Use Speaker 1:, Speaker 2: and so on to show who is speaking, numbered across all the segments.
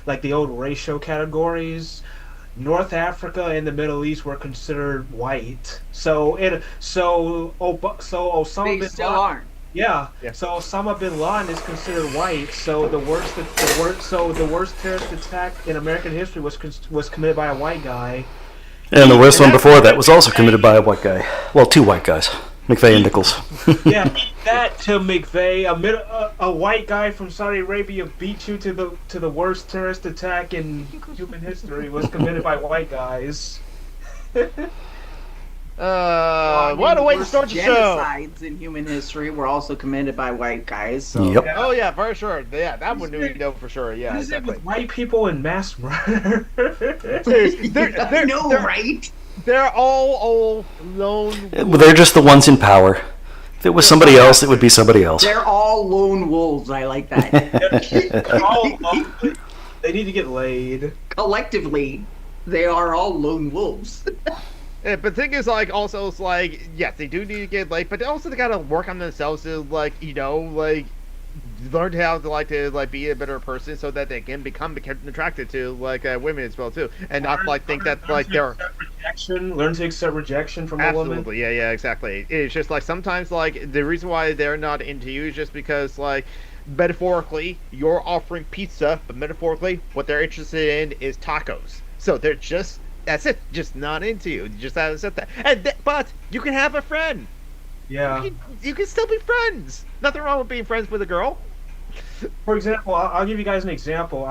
Speaker 1: like the old racial categories. North Africa and the Middle East were considered white. So Osama
Speaker 2: They
Speaker 1: bin
Speaker 2: still
Speaker 1: Laden,
Speaker 2: aren't.
Speaker 1: yeah.
Speaker 3: Yeah.
Speaker 1: So Osama bin Laden is considered white. So the worst terrorist attack in American history was committed by a white guy.
Speaker 4: And the worst one before that was also committed by a white guy. Well, two white guys, McVeigh and Nichols.
Speaker 1: Yeah, that to McVeigh, a white guy from Saudi Arabia beat you to the worst terrorist attack in human history was committed by white guys.
Speaker 3: What a way to start the show!
Speaker 2: Genocides in human history were also committed by white guys. So.
Speaker 4: Yep.
Speaker 3: Oh yeah, for sure. Yeah, that one we know for sure. Yeah,
Speaker 1: What is it
Speaker 3: exactly.
Speaker 1: with white people and mass murder?
Speaker 2: I know, right?
Speaker 3: They're all lone.
Speaker 4: Well, they're just the ones in power. If it was somebody else, it would be somebody else.
Speaker 2: They're all lone wolves. I like that.
Speaker 1: All lonely. They need to get laid.
Speaker 2: Collectively, they are all lone wolves.
Speaker 3: Yeah, but the thing is, like, also, it's like, yes, they do need to get like, but also they gotta work on themselves to, like, learn how to be a better person so that they can become attracted to women as well too, and not think that they're
Speaker 1: Learn to accept rejection from a woman.
Speaker 3: absolutely yeah exactly. It's just like sometimes the reason why they're not into you is just because metaphorically you're offering pizza, but metaphorically what they're interested in is tacos. So they're just that's it, just not into you. You just have to accept that. But you can have a friend.
Speaker 1: Yeah.
Speaker 3: You can still be friends. Nothing wrong with being friends with a girl.
Speaker 1: For example, I'll give you guys an example.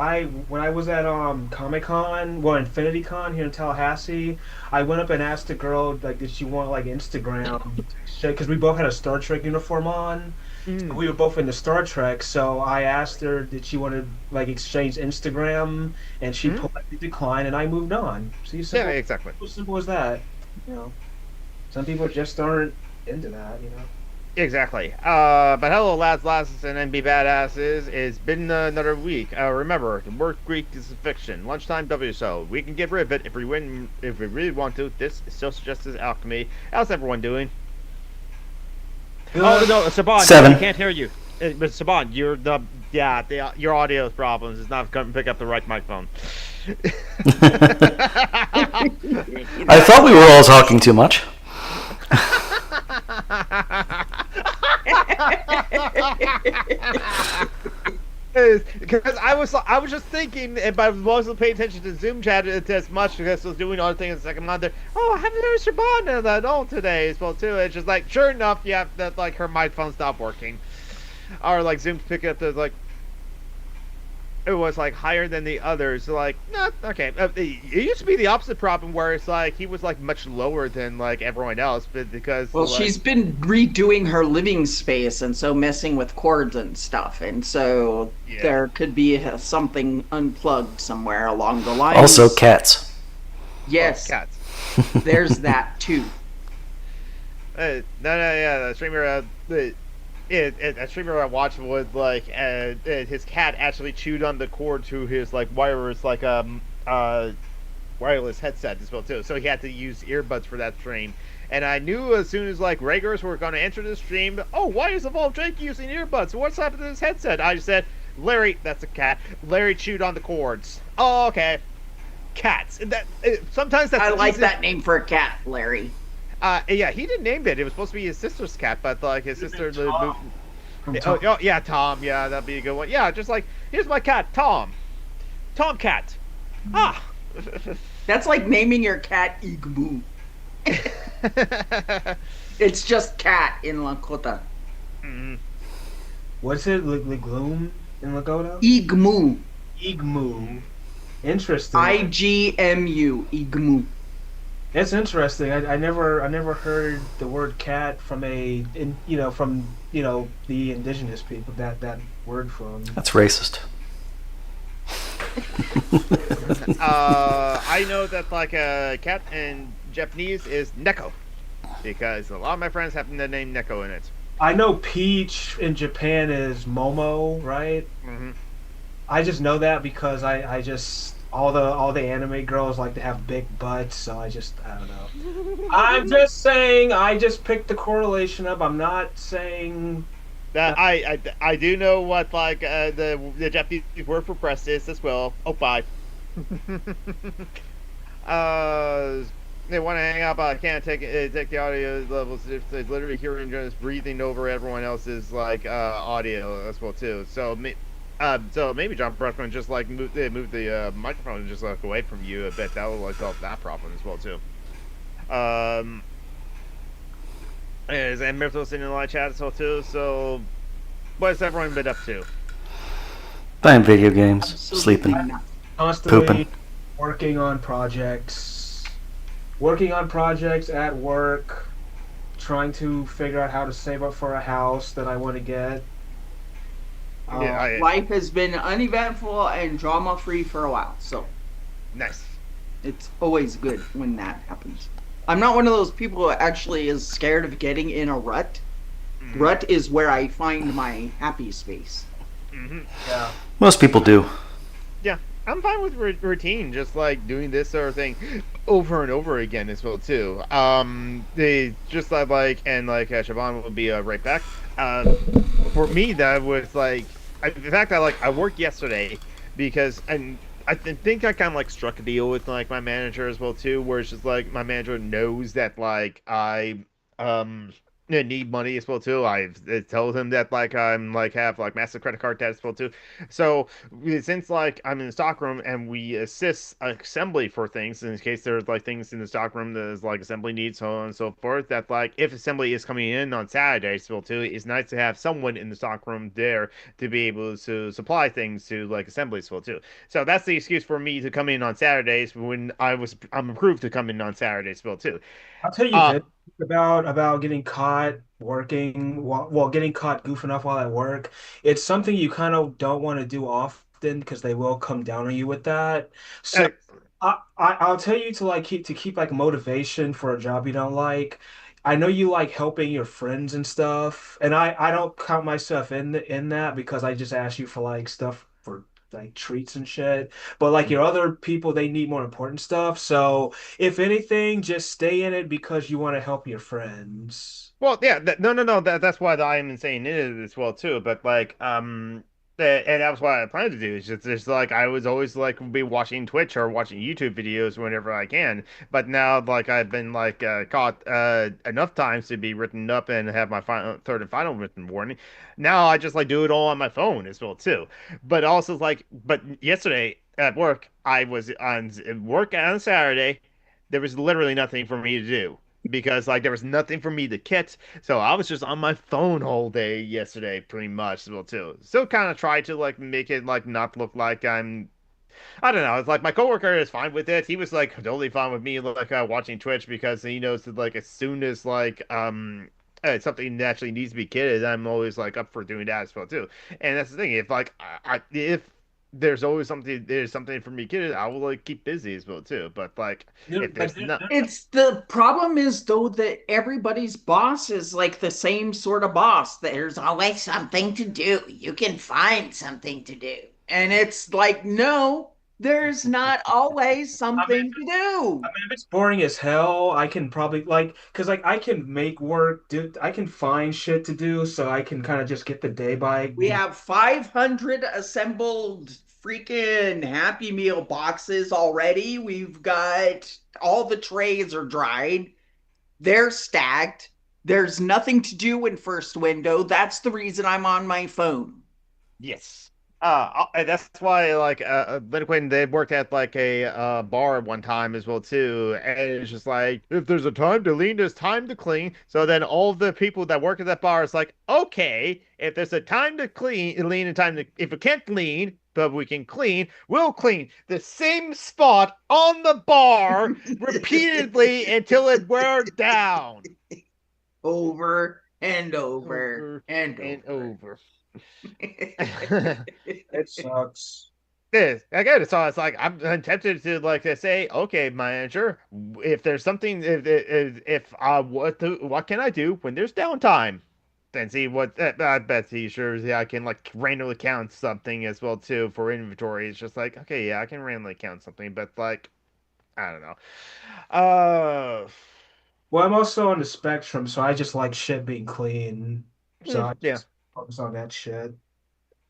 Speaker 1: When I was at Comic-Con, Infinity Con here in Tallahassee, I went up and asked a girl did she want Instagram, because we both had a Star Trek uniform on. We were both into Star Trek, so I asked her did she want to exchange Instagram, and she politely declined, and I moved on. See, simple,
Speaker 3: Yeah, exactly.
Speaker 1: simple as that. Some people just aren't into that.
Speaker 3: Exactly. But hello, lads, lasses, and NB badasses. It's been another week. Remember, the word Greek is a fiction. Lunchtime W show. We can get rid of it if we really want to. This is Social Justice Alchemy. How's everyone doing? Oh no, Saban,
Speaker 4: 7.
Speaker 3: I can't hear you. But Saban, your audio problems is not going to pick up the right microphone.
Speaker 4: I thought we were all talking too much.
Speaker 3: Because I was just thinking, but I wasn't paying attention to Zoom chat as much because I was doing other things. Like I'm not there. Oh, I haven't heard Shabana at all today as well too. It's just sure enough, yeah, that her microphone stopped working, or Zoom's picking up the it was higher than the others. No, okay. It used to be the opposite problem where it's he was much lower than everyone else, but because
Speaker 2: she's been redoing her living space and so messing with cords and stuff, and so there could be something unplugged somewhere along the line.
Speaker 4: Also, cats.
Speaker 2: Yes,
Speaker 3: cats.
Speaker 2: There's that too.
Speaker 3: No, the streamer. A streamer I watched was his cat actually chewed on the cord to his wireless wireless headset as well too. So he had to use earbuds for that stream. And I knew as soon as regulars were going to enter the stream, oh, why is Evolved Jake using earbuds? What's happened to his headset? I just said, Larry, that's a cat. Larry chewed on the cords. Oh, okay. Cats. Sometimes that's.
Speaker 2: I like that name for a cat, Larry.
Speaker 3: Yeah, he didn't name it. It was supposed to be his sister's cat, but his sister moved.
Speaker 1: Tom.
Speaker 3: Oh, yeah, Tom. Yeah, that'd be a good one. Yeah, just here's my cat, Tom. Tomcat. Ah.
Speaker 2: That's like naming your cat Igmu. It's just cat in Lakota.
Speaker 3: Mm-hmm.
Speaker 1: What's it? Gloom in Lakota?
Speaker 2: Igmu.
Speaker 1: Igmu. Interesting.
Speaker 2: IGMU. Igmu.
Speaker 1: That's interesting. I never heard the word cat from the indigenous people that word from.
Speaker 4: That's racist.
Speaker 3: I know that a cat in Japanese is neko, because a lot of my friends have the name Neko in it.
Speaker 1: I know peach in Japan is momo, right?
Speaker 3: Mm-hmm.
Speaker 1: I just know that because I just all the anime girls like to have big butts, so I don't know. I'm just saying, I just picked the correlation up. I'm not saying
Speaker 3: I do know what like the Japanese word for press is as well. Oh, bye. uh, they want to hang out, but I can't take the audio levels. If they literally hearing just breathing over everyone else's like audio as well too. So maybe John Brushman just like move the microphone and just like away from you a bit. That will like solve that problem as well too. Um, and Myrtle's in the live chat as well too. So what's everyone been up to?
Speaker 4: Playing video games,
Speaker 2: Absolutely
Speaker 4: sleeping,
Speaker 2: not.
Speaker 4: pooping.
Speaker 1: Constantly working on projects, working on projects at work, trying to figure out how to save up for a house that I want to get.
Speaker 3: Yeah,
Speaker 1: Uh,
Speaker 2: Life has been uneventful and drama free for a while, so
Speaker 3: nice.
Speaker 2: it's always good when that happens. I'm not one of those people who actually is scared of getting in a rut.
Speaker 3: Mm-hmm.
Speaker 2: Rut is where I find my happy space.
Speaker 3: Mm-hmm.
Speaker 1: yeah.
Speaker 4: Most people do.
Speaker 3: Yeah, I'm fine with routine, just like doing this sort of thing over and over again as well too. They just and Siobhan will be right back. For me, that was in fact, I worked yesterday because and think I kind of like struck a deal with like my manager as well too, where it's just like my manager knows that like I um need money as well too. I've told him that like I'm like have like massive credit card debt as well too. So since like I'm in the stockroom and we assist assembly for things in case there's like things in the stockroom that is like assembly needs, so on and so forth, that like if assembly is coming in on Saturday still too, it's nice to have someone in the stockroom there to be able to supply things to like assembly as well too. So that's the excuse for me to come in on Saturdays when I'm approved to come in on Saturdays as well too.
Speaker 1: I'll tell you
Speaker 3: Uh
Speaker 1: this about getting caught working while getting caught goofing off while at work. It's something you kind of don't want to do often because they will come down on you with that. So
Speaker 3: uh,
Speaker 1: I'll tell you to like keep like motivation for a job you don't like. I know you like helping your friends and stuff, and I don't count myself in that because I just ask you for like stuff for like treats and shit. But like your other people, they need more important stuff. So if anything, just stay in it because you want to help your friends.
Speaker 3: Well, yeah, no. That's why I am saying it as well too. But and that was what I planned to do. It's just like I was always like be watching Twitch or watching YouTube videos whenever I can. But now like I've been like caught enough times to be written up and have my final third and final written warning. Now I just like do it all on my phone as well too. But yesterday at work I was on work on Saturday. There was literally nothing for me to do because like there was nothing for me to catch. So I was just on my phone all day yesterday, pretty much. Well, too. Still kind of try to like make it like not look like I don't know. It's like my coworker is fine with it. He was like totally fine with me like watching Twitch because he knows that like as soon as something actually needs to be kidded, I'm always like up for doing that as well too. And that's the thing. If like if there's something for me kidded, I will like keep busy as well too. But like if
Speaker 1: Like
Speaker 3: there's not.
Speaker 2: It's the problem is though that everybody's boss is like the same sort of boss. There's always something to do. You can find something to do. And it's like, no, there's not always something to do.
Speaker 1: if it's boring as hell, I can probably like because like I can make work do I can find shit to do so I can kind of just get the day by.
Speaker 2: We have 500 assembled freaking Happy Meal boxes already. We've got all the trays are dried. They're stacked. There's nothing to do in first window. That's the reason I'm on my phone.
Speaker 3: Yes. That's why Lynn Quinn they worked at like a bar one time as well too, and it's just like if there's a time to lean, there's time to clean. So then all the people that work at that bar is like, okay, if there's a time to clean, lean and time to if we can't clean, but we can clean, we'll clean the same spot on the bar repeatedly until it wears down.
Speaker 2: Over and over
Speaker 3: Over
Speaker 2: and
Speaker 3: and
Speaker 2: over.
Speaker 3: over.
Speaker 1: It sucks.
Speaker 3: Is again, so it's like I'm tempted to like to say, okay, manager, if there's something, if what can I do when there's downtime? Then see what I bet he sure yeah, I can like randomly count something as well too for inventory. It's just like okay, yeah, I can randomly count something, but like I don't know. Uh,
Speaker 1: Well, I'm also on the spectrum, so I just like shit being clean. So I
Speaker 3: yeah.
Speaker 1: just focus on that shit.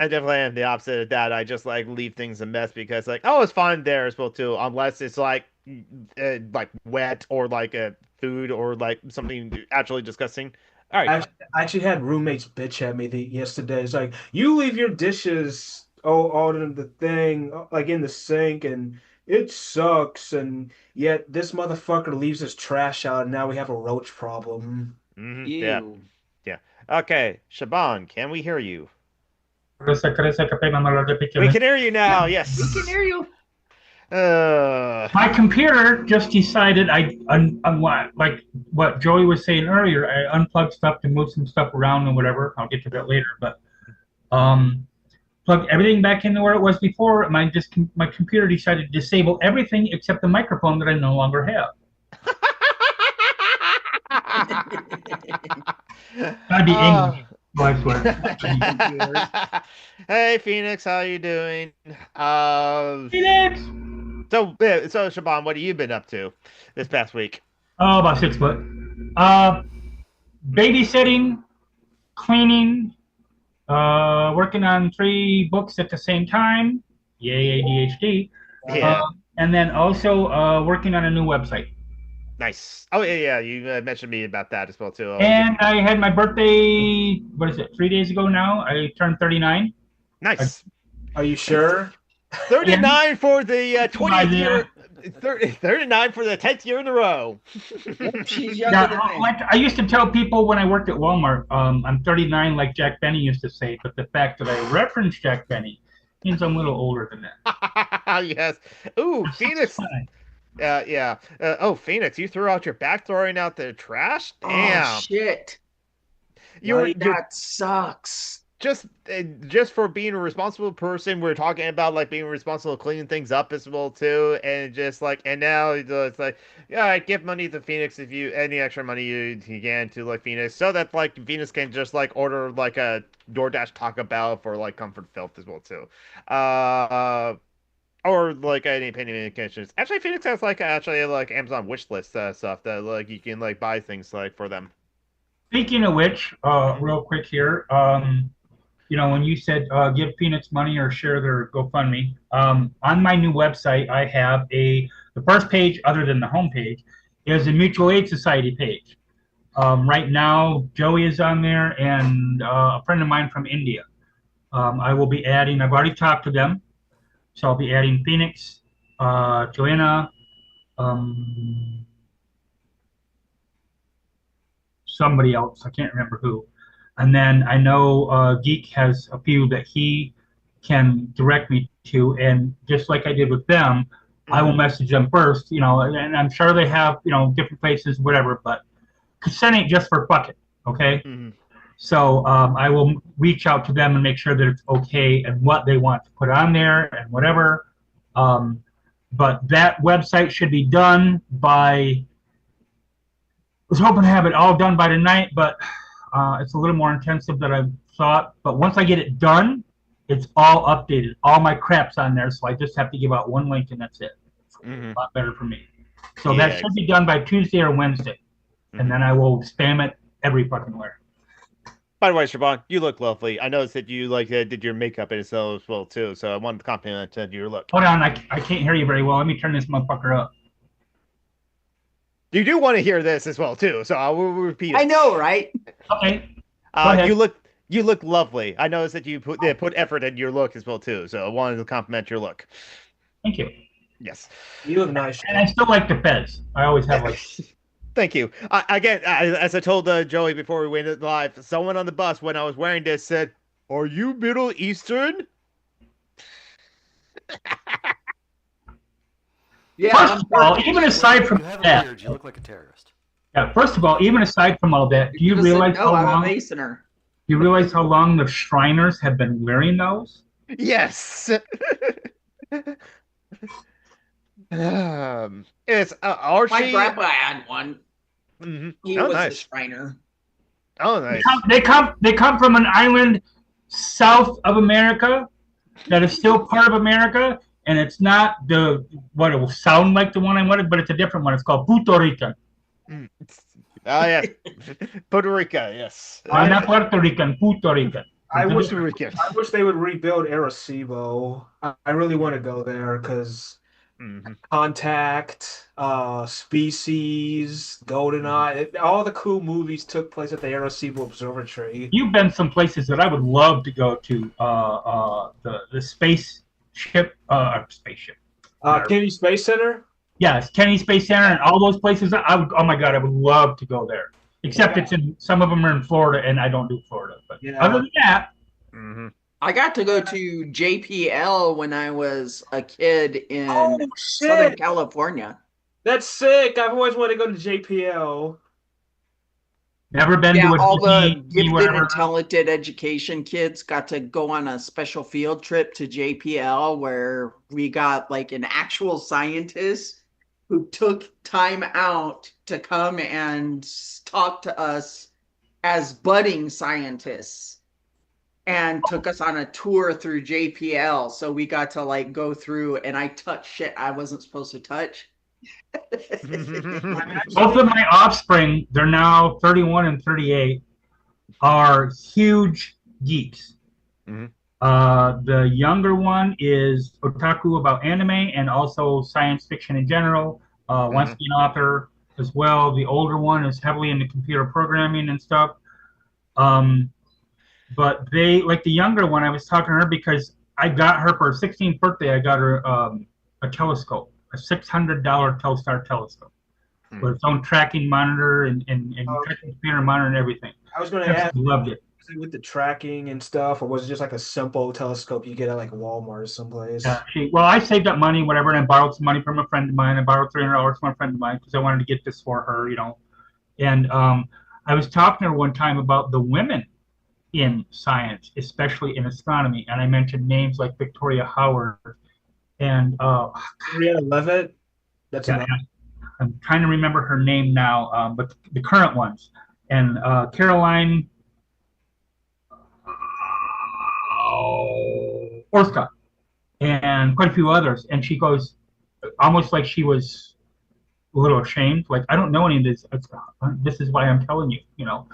Speaker 3: I definitely am the opposite of that. I just like leave things a mess because like, oh, it's fine there as well too, unless it's like wet or like a food or like something actually disgusting. All right,
Speaker 1: I actually had roommates bitch at me yesterday. It's like you leave your dishes all in the thing, like in the sink, and it sucks. And yet this motherfucker leaves his trash out, and now we have a roach problem.
Speaker 3: yeah,
Speaker 2: Ew.
Speaker 3: yeah. Okay, Shaban, can we hear you?
Speaker 5: Carissa, kapag
Speaker 3: We
Speaker 5: malalapitin.
Speaker 3: can hear you now.
Speaker 2: We can
Speaker 3: Yes.
Speaker 2: hear you.
Speaker 5: My computer just decided like what Joey was saying earlier. I unplugged stuff to move some stuff around and whatever. I'll get to that later. But um, plugged everything back into where it was before. My computer decided to disable everything except the microphone that I no longer have. I'd be angry. Oh, I swear.
Speaker 3: Hey Phoenix, how you doing?
Speaker 5: Phoenix!
Speaker 3: So Shaban, what have you been up to this past week?
Speaker 5: Oh, about 6 foot. Babysitting, cleaning, working on 3 books at the same time. Yay, ADHD.
Speaker 3: Yeah,
Speaker 5: And then also working on a new website.
Speaker 3: nice. Oh yeah, you mentioned me about that as well too.
Speaker 5: And I had my birthday, what is it, 3 days ago now? I turned 39.
Speaker 3: Nice.
Speaker 1: Are you sure?
Speaker 3: 39 for the 20th year.
Speaker 5: idea.
Speaker 3: 39 for the 10th year in a row.
Speaker 2: She's younger
Speaker 5: Yeah,
Speaker 2: than me.
Speaker 5: like I used to tell people when I worked at Walmart, I'm 39 like Jack Benny used to say, but the fact that I reference Jack Benny means I'm a little older than that.
Speaker 3: Yes. Ooh, Phoenix. Yeah. Oh, Phoenix, you threw out your back throwing out the trash?
Speaker 2: Oh
Speaker 3: Damn.
Speaker 2: shit.
Speaker 3: You're
Speaker 2: That sucks.
Speaker 3: just for being a responsible person. We're talking about like being responsible, cleaning things up as well too, and just like and now it's like yeah, give money to Phoenix if you any extra money you can to like Phoenix, so that like Phoenix can just like order like a DoorDash Taco Bell for like Comfort Filth as well too. Or like any penny medications. Actually, Phoenix has like actually like Amazon wish list stuff that like you can like buy things like for them.
Speaker 5: Speaking of which, real quick here, when you said give Phoenix money or share their GoFundMe, on my new website, I have the first page, other than the home page, is a mutual aid society page. Right now, Joey is on there and a friend of mine from India. I will be adding, I've already talked to them, so I'll be adding Phoenix, Joanna, somebody else, I can't remember who. And then I know Geek has a few that he can direct me to, and just like I did with them, I will message them first, and I'm sure they have, different places, whatever, but consent ain't just for fucking, okay?
Speaker 3: Mhm.
Speaker 5: So I will reach out to them and make sure that it's okay and what they want to put on there and whatever. But that website should be done by, I was hoping to have it all done by tonight, but it's a little more intensive than I thought. But once I get it done, it's all updated. All my crap's on there, so I just have to give out one link and that's it. It's
Speaker 3: Mhm.
Speaker 5: a lot better for me. So
Speaker 3: Yeah.
Speaker 5: that should be done by Tuesday or Wednesday. And then I will spam it every fucking where.
Speaker 3: By the way, Siobhan, you look lovely. I noticed that you like did your makeup and so as well too. So I wanted to compliment your look.
Speaker 5: Hold on, I can't hear you very well. Let me turn this motherfucker up.
Speaker 3: You do want to hear this as well too. So I will repeat it.
Speaker 2: I know, right?
Speaker 5: Okay. Go ahead.
Speaker 3: You look lovely. I noticed that you put effort in your look as well too. So I wanted to compliment your look.
Speaker 5: Thank you.
Speaker 3: Yes.
Speaker 1: You look nice.
Speaker 5: And I still like the fez. I always have like.
Speaker 3: Thank you. Again, as I told Joey before we went live, someone on the bus when I was wearing this said, "Are you Middle Eastern?"
Speaker 2: Yeah.
Speaker 5: First of all, even aside from
Speaker 4: You have a
Speaker 5: that,
Speaker 4: beard. You look like a terrorist.
Speaker 5: yeah, first of all, even aside from all that, do you realize
Speaker 2: no, I'm a
Speaker 5: how
Speaker 2: Masoner.
Speaker 5: long the Shriners have been wearing those?
Speaker 3: Yes. It's
Speaker 2: My
Speaker 3: Archie.
Speaker 2: grandpa had one.
Speaker 3: Mhm.
Speaker 2: He
Speaker 3: Oh,
Speaker 2: was a
Speaker 3: nice.
Speaker 2: Shriner.
Speaker 3: Oh, nice.
Speaker 5: They come from an island south of America that is still part of America, and it's not what it will sound like the one I wanted, but it's a different one. It's called Puerto Rican.
Speaker 3: Oh, yes. Puerto Rico, yes.
Speaker 5: Not Puerto Rican, Puerto Rican.
Speaker 1: I wish
Speaker 3: Costa Rican.
Speaker 1: I wish they would rebuild Arecibo. I really want to go there because
Speaker 3: Hmm.
Speaker 1: Contact, Species,
Speaker 3: Hmm.
Speaker 1: GoldenEye, all the cool movies took place at the Arecibo Observatory.
Speaker 5: You've been some places that I would love to go to. The spaceship. Not,
Speaker 1: Kennedy Space Center.
Speaker 5: yes, Kennedy Space Center and all those places. I would. Oh my God, I would love to go there.
Speaker 1: They
Speaker 5: Except
Speaker 1: got,
Speaker 5: it's in some of them are in Florida, and I don't do Florida. But other
Speaker 1: yeah.
Speaker 5: than that,
Speaker 3: Hmm.
Speaker 2: I got to go to JPL when I was a kid in
Speaker 1: Oh
Speaker 2: Southern
Speaker 1: shit,
Speaker 2: California.
Speaker 1: that's sick. I've always wanted to go to JPL.
Speaker 5: never been
Speaker 2: Yeah,
Speaker 5: to a
Speaker 2: all
Speaker 5: Disney,
Speaker 2: the gifted
Speaker 5: whatever.
Speaker 2: and talented education kids got to go on a special field trip to JPL where we got like an actual scientist who took time out to come and talk to us as budding scientists and took us on a tour through JPL. So we got to like go through and I touched shit I wasn't supposed to touch.
Speaker 1: I'm
Speaker 5: Both
Speaker 1: actually
Speaker 5: of my offspring, they're now 31 and 38, are huge geeks.
Speaker 3: Mhm.
Speaker 5: The younger one is otaku about anime and also science fiction in general. Wants to be an author as well. The older one is heavily into computer programming and stuff. Um, but they, like the younger one, I was talking to her because I got her for her 16th birthday. I got her a telescope, a $600 Telstar telescope with its own tracking monitor and tracking
Speaker 1: okay.
Speaker 5: computer monitor and everything.
Speaker 1: I was going to ask,
Speaker 5: Absolutely loved it.
Speaker 1: was it with the tracking and stuff, or was it just like a simple telescope you get at like Walmart or someplace?
Speaker 5: Well, I saved up money, whatever, and I borrowed some money from a friend of mine. I borrowed $300 from a friend of mine because I wanted to get this for her, you know. And I was talking to her one time about the women in science, especially in astronomy, and I mentioned names like Victoria Howard and
Speaker 1: Henrietta Leavitt. That's
Speaker 5: yeah,
Speaker 1: enough.
Speaker 5: I'm trying to remember her name now, but the current ones and Caroline Orska and quite a few others. And she goes almost like she was a little ashamed, like I don't know any of this. This is why I'm telling you, you know.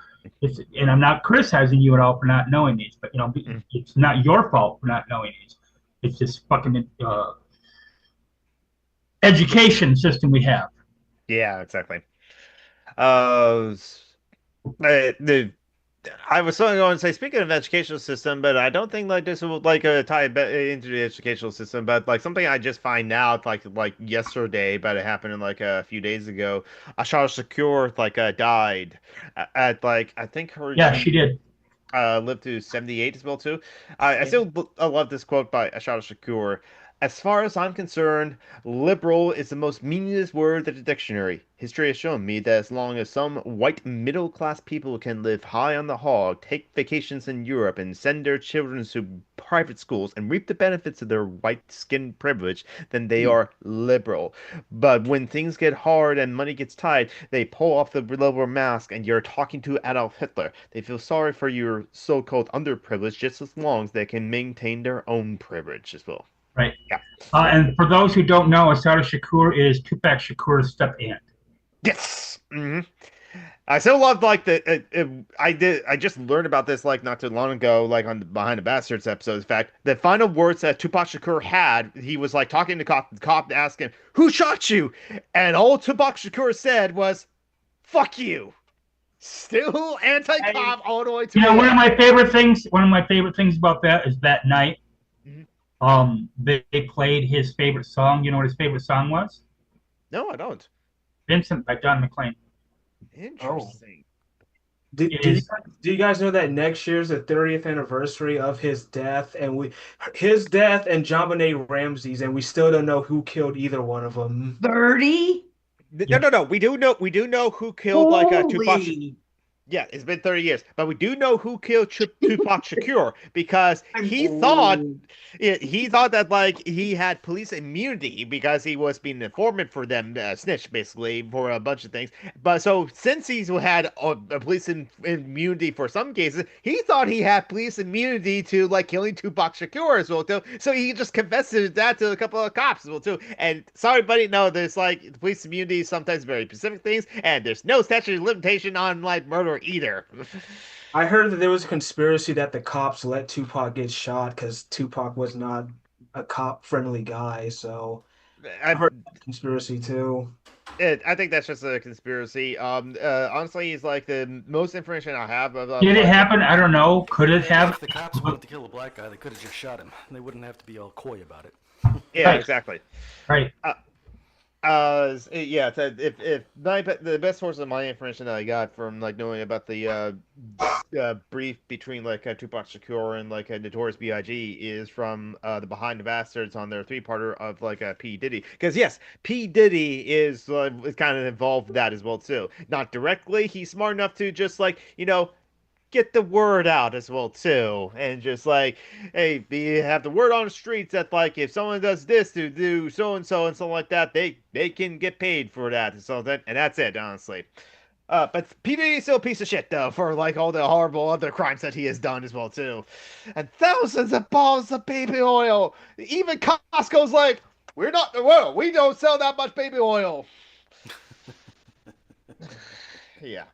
Speaker 5: And I'm not criticizing you at all for not knowing these, but you know, it's not your fault for not knowing these. It's this fucking education system we have.
Speaker 3: Yeah, exactly. Uh, the I was going to say, speaking of educational system, but I don't think like this will like tie into the educational system. But like something I just find out like yesterday, but it happened like a few days ago. Ashara Shakur died at like I think her
Speaker 5: Yeah,
Speaker 3: she
Speaker 5: she did.
Speaker 3: lived to 78 as well too. I still love this quote by Ashara Shakur. As far as I'm concerned, liberal is the most meaningless word in the dictionary. History has shown me that as long as some white middle class people can live high on the hog, take vacations in Europe, and send their children to private schools and reap the benefits of their white skin privilege, then they are liberal. But when things get hard and money gets tight, they pull off the liberal mask and you're talking to Adolf Hitler. They feel sorry for your so-called underprivileged just as long as they can maintain their own privilege as well.
Speaker 5: Right.
Speaker 3: Yeah.
Speaker 5: And for those who don't know, Asada Shakur is Tupac Shakur's step aunt.
Speaker 3: Yes. I still love like I just learned about this like not too long ago, like on the Behind the Bastards episode. In fact, the final words that Tupac Shakur had, he was like talking to the cop asking, "Who shot you?" And all Tupac Shakur said was, "Fuck you." Still anti-cop all the way to
Speaker 5: You know,
Speaker 3: the
Speaker 5: one of
Speaker 3: end.
Speaker 5: my favorite things. One of my favorite things about that is that night.
Speaker 3: Mhm.
Speaker 5: They played his favorite song. You know what his favorite song was?
Speaker 3: No, I don't.
Speaker 5: Vincent by John McClane.
Speaker 1: Oh.
Speaker 3: Interesting.
Speaker 1: Do,
Speaker 5: It
Speaker 1: do you
Speaker 5: is.
Speaker 1: do you guys know that next year's the 30th anniversary of his death, and his death and JonBenet Ramsey's, and we still don't know who killed either one of them.
Speaker 2: 30?
Speaker 3: No, no, no. We do know who killed like Tupac.
Speaker 2: Holy.
Speaker 3: Yeah, it's been 30 years, but we do know who killed Tupac Shakur because
Speaker 2: I'm
Speaker 3: he thought
Speaker 2: old.
Speaker 3: he thought that like he had police immunity because he was being an informant for them, snitch basically for a bunch of things. But so since he's had a police immunity for some cases, he thought he had police immunity to like killing Tupac Shakur as well too. So he just confessed to that to a couple of cops as well too. And sorry, buddy, no, there's like police immunity is sometimes very specific things, and there's no statute of limitation on like murder either.
Speaker 1: I heard that there was a conspiracy that the cops let Tupac get shot because Tupac was not a cop-friendly guy. So I
Speaker 3: I,
Speaker 1: heard that conspiracy too.
Speaker 3: I think that's just a conspiracy. Honestly, he's like the most information I have of
Speaker 5: Did it
Speaker 3: like
Speaker 5: happen? I don't know. Could it
Speaker 4: Maybe
Speaker 5: have?
Speaker 4: if the cops wanted to kill a black guy, they could have just shot him. They wouldn't have to be all coy about it.
Speaker 3: yeah,
Speaker 5: Right.
Speaker 3: exactly.
Speaker 5: Right.
Speaker 3: Yeah. If the best source of my information that I got from like knowing about the brief between like Tupac Shakur and like Notorious B.I.G. is from the Behind the Bastards on their three-parter of like P Diddy, because yes, P Diddy is kind of involved with that as well too. Not directly, he's smart enough to just like get the word out as well too, and just like, hey, you have the word on the streets that like if someone does this to do so and so and something like that, they can get paid for that and so that, and that's it, honestly. But P Diddy is still a piece of shit though for like all the horrible other crimes that he has done as well too, and thousands of bottles of baby oil. Even Costco's like, we're not well, we don't sell that much baby oil. Yeah.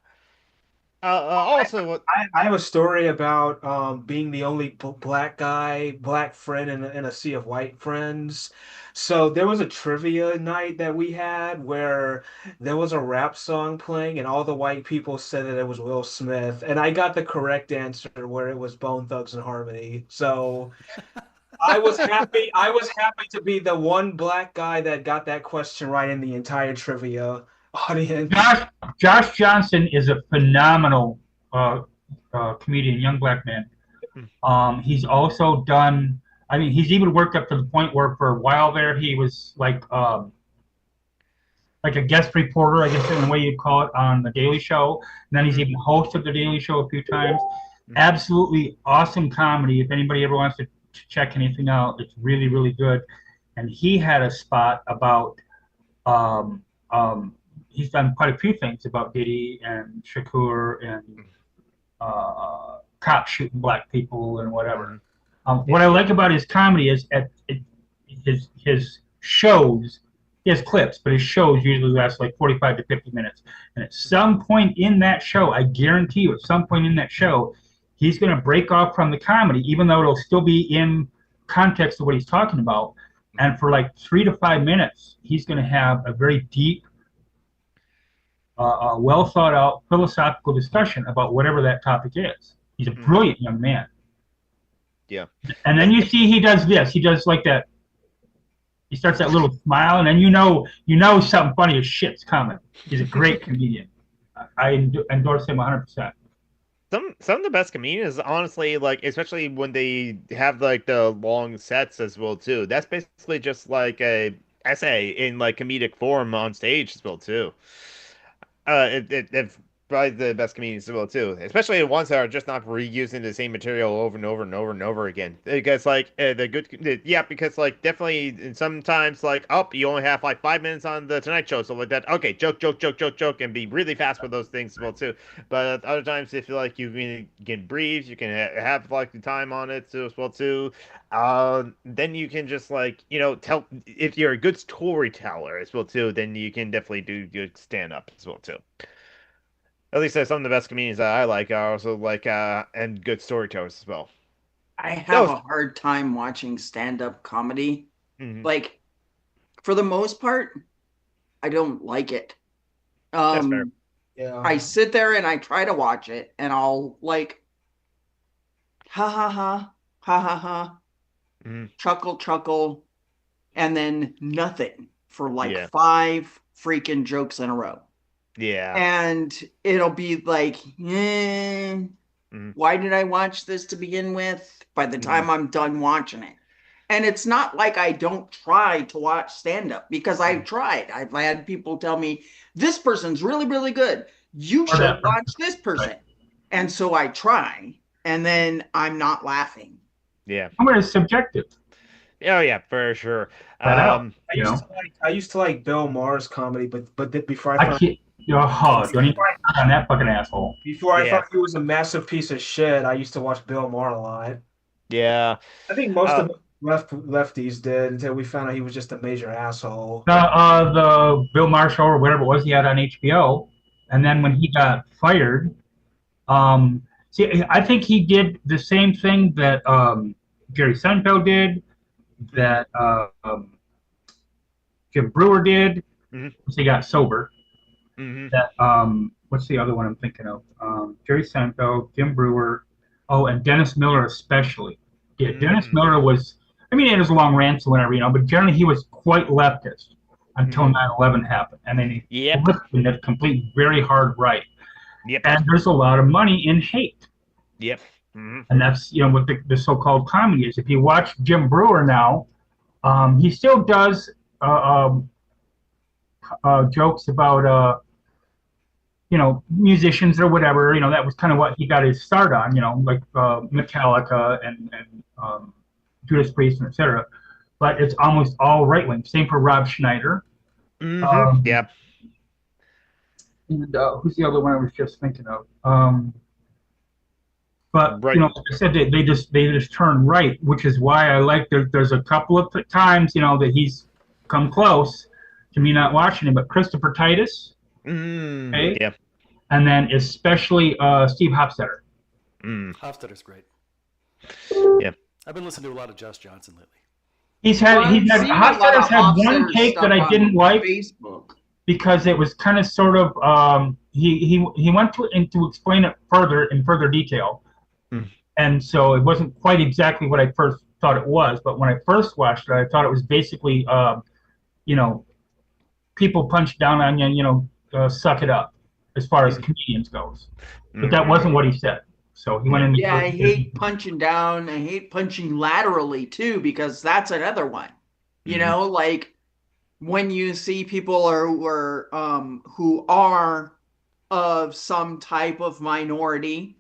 Speaker 3: Also,
Speaker 1: I have a story about being the only black guy, black friend in a sea of white friends. So there was a trivia night that we had where there was a rap song playing, and all the white people said that it was Will Smith, and I got the correct answer where it was Bone Thugs and Harmony. So I was happy. I was happy to be the one black guy that got that question right in the entire trivia audience.
Speaker 5: Josh Johnson is a phenomenal comedian, young black man. He's also done. I mean, he's even worked up to the point where, for a while there, he was like a guest reporter, I guess in the way you'd call it, on the Daily Show. And then he's even hosted the Daily Show a few times. Absolutely awesome comedy. If anybody ever wants to check anything out, it's really, really good. And he had a spot about. He's done quite a few things about Diddy and Shakur and cops shooting black people and whatever. What I like about his comedy is his shows. He has clips, but his shows usually last like 45 to 50 minutes. And at some point in that show, I guarantee you, at some point in that show, he's going to break off from the comedy, even though it'll still be in context of what he's talking about. And for like 3 to 5 minutes, he's going to have a very deep, well thought out philosophical discussion about whatever that topic is. He's a brilliant young man.
Speaker 3: Yeah.
Speaker 5: And then you see he does this. He does like that. He starts that little smile, and then you know something funny as shit's coming. He's a great comedian. I endorse him 100%.
Speaker 3: Some of the best comedians, honestly, like especially when they have like the long sets as well too. That's basically just like a essay in like comedic form on stage as well too. It's probably the best comedians as well too, especially the ones that are just not reusing the same material over and over and over and over again. Because like yeah, because like definitely sometimes like you only have like 5 minutes on the Tonight Show, so like that. Okay, joke, and be really fast with those things as well too. But other times, if you like, you can breathe, you can have like the time on it too as well too. Then you can just like tell if you're a good storyteller as well too. Then you can definitely do good stand up as well too. At least some of the best comedians that I like are also like and good storytellers as well.
Speaker 2: I have a hard time watching stand-up comedy. Like, for the most part, I don't like it.
Speaker 3: That's fair.
Speaker 1: Yeah.
Speaker 2: I sit there and I try to watch it, and I'll like, ha ha ha, ha ha ha, chuckle, and then nothing for like 5 freaking jokes in a row.
Speaker 3: Yeah.
Speaker 2: And it'll be like, why did I watch this to begin with? By the time I'm done watching it. And it's not like I don't try to watch stand-up, because I've tried. I've had people tell me, this person's really, really good. You should watch this person. And so I try, and then I'm not laughing.
Speaker 3: Yeah.
Speaker 5: It's subjective.
Speaker 3: Oh yeah, for sure.
Speaker 1: I used to like Bill Maher's comedy, but before I found
Speaker 5: don't even on that fucking asshole.
Speaker 1: Before I thought he was a massive piece of shit, I used to watch Bill Maher a lot.
Speaker 3: Yeah.
Speaker 1: I think most of lefties did until we found out he was just a major asshole.
Speaker 5: The Bill Maher show or whatever it was he had on HBO, and then when he got fired, See, I think he did the same thing that Jerry Seinfeld did, that Jim Brewer did.
Speaker 3: Mhm.
Speaker 5: Once he got sober.
Speaker 3: Mhm.
Speaker 5: That what's the other one I'm thinking of? Jerry Seinfeld, Jim Brewer, oh, and Dennis Miller especially. Yeah, Dennis Miller was. I mean, he had his long rants and whatever, but generally he was quite leftist until 9/11 happened, and then he
Speaker 3: Yep.
Speaker 5: flipped in a complete, very hard right.
Speaker 3: Yep.
Speaker 5: And there's a lot of money in hate.
Speaker 3: Yep. Mhm.
Speaker 5: And that's what the so-called comedy is. If you watch Jim Brewer now, he still does jokes about musicians or whatever. That was kind of what he got his start on. Like Metallica and Judas Priest and etc. But it's almost all right wing. Same for Rob Schneider.
Speaker 3: Yeah.
Speaker 5: And who's the other one I was just thinking of? But
Speaker 3: Right.
Speaker 5: like I said, they just turn right, which is why I like there's a couple of times that he's come close to me not watching him. But Christopher Titus, okay?
Speaker 3: Yeah.
Speaker 5: And then especially Steve Hofstetter.
Speaker 4: Hofstetter's great.
Speaker 3: Yeah.
Speaker 4: I've been listening to a lot of Josh Johnson lately.
Speaker 5: Hofstetter's had one take that I didn't like
Speaker 2: Facebook.
Speaker 5: because it was kind of sort of he went to explain it further in further detail. And so it wasn't quite exactly what I first thought it was. But when I first watched it, I thought it was basically, people punch down on you, suck it up, as far as comedians goes. But that wasn't what he said. So he went into.
Speaker 2: Yeah, I hate punching down. I hate punching laterally too, because that's another one. Like when you see people who are of some type of minority,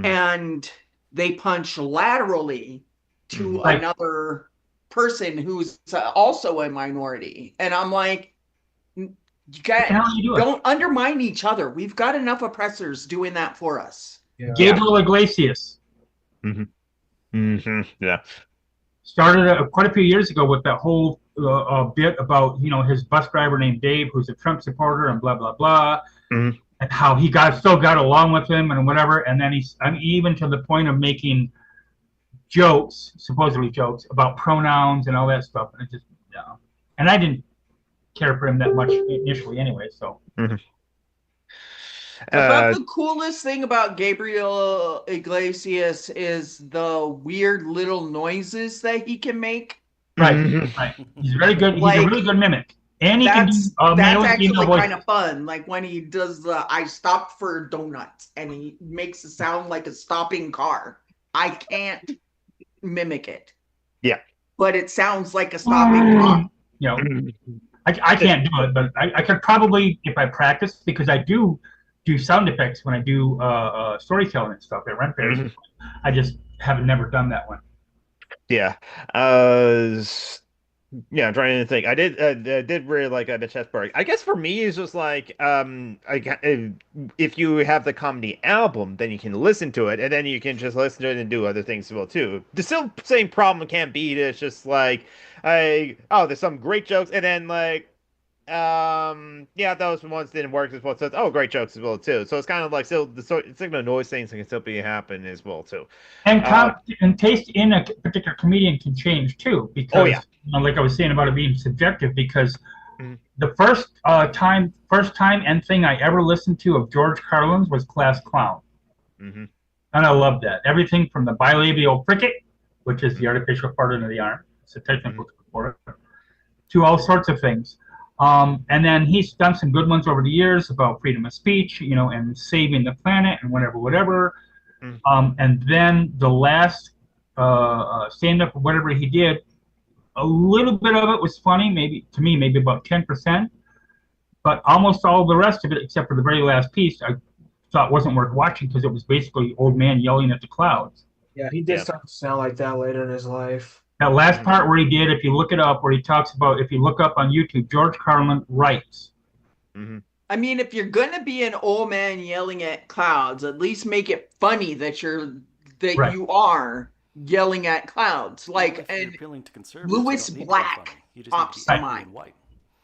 Speaker 2: and they punch laterally to another person who's also a minority. And I'm like, you guys don't undermine each other. We've got enough oppressors doing that for us.
Speaker 5: Yeah. Gabriel Iglesias.
Speaker 3: Yeah.
Speaker 5: Started quite a few years ago with that whole bit about, his bus driver named Dave, who's a Trump supporter and blah, blah, blah. And how he still got along with him and whatever, and then even to the point of making supposedly jokes about pronouns and all that stuff, and it just and I didn't care for him that much initially anyway. So
Speaker 2: about the coolest thing about Gabriel Iglesias is the weird little noises that he can make.
Speaker 5: Right. He's very good. He's a really good mimic. And he
Speaker 2: that's actually
Speaker 5: voice.
Speaker 2: Kind of fun. Like when he does the I stopped for donuts and he makes it sound like a stopping car. I can't mimic it.
Speaker 3: Yeah.
Speaker 2: But it sounds like a stopping car.
Speaker 5: I can't do it, but I could probably, if I practice, because I do sound effects when I do storytelling and stuff at rent fairs. I just never done that one.
Speaker 3: Yeah. Yeah, I'm trying to think. I did really like the chess part. I guess for me, it's just like if you have the comedy album, then you can listen to it, and then you can just listen to it and do other things as well too. The still same problem can't beat it. It's just like there's some great jokes, and then like those ones didn't work as well. So great jokes as well too. So it's kind of like still it's like the noise things can still be happen as well too.
Speaker 5: And taste in a particular comedian can change too, because like I was saying about it being subjective, because the first time and thing I ever listened to of George Carlin's was Class Clown. And I loved that. Everything from the bilabial cricket, which is the artificial part of the arm, it's a technical for it, to all sorts of things. And then he's done some good ones over the years about freedom of speech, and saving the planet and whatever. And then the last stand-up or whatever he did, a little bit of it was funny, maybe about 10%, but almost all the rest of it, except for the very last piece, I thought wasn't worth watching because it was basically old man yelling at the clouds.
Speaker 1: Yeah, he did start to sound like that later in his life.
Speaker 5: That last part where he did, if you look it up, where he talks about, if you look up on YouTube, George Carlin writes.
Speaker 2: I mean, if you're gonna be an old man yelling at clouds, at least make it funny that you are yelling at clouds. Like, and Lewis Black pops to mind.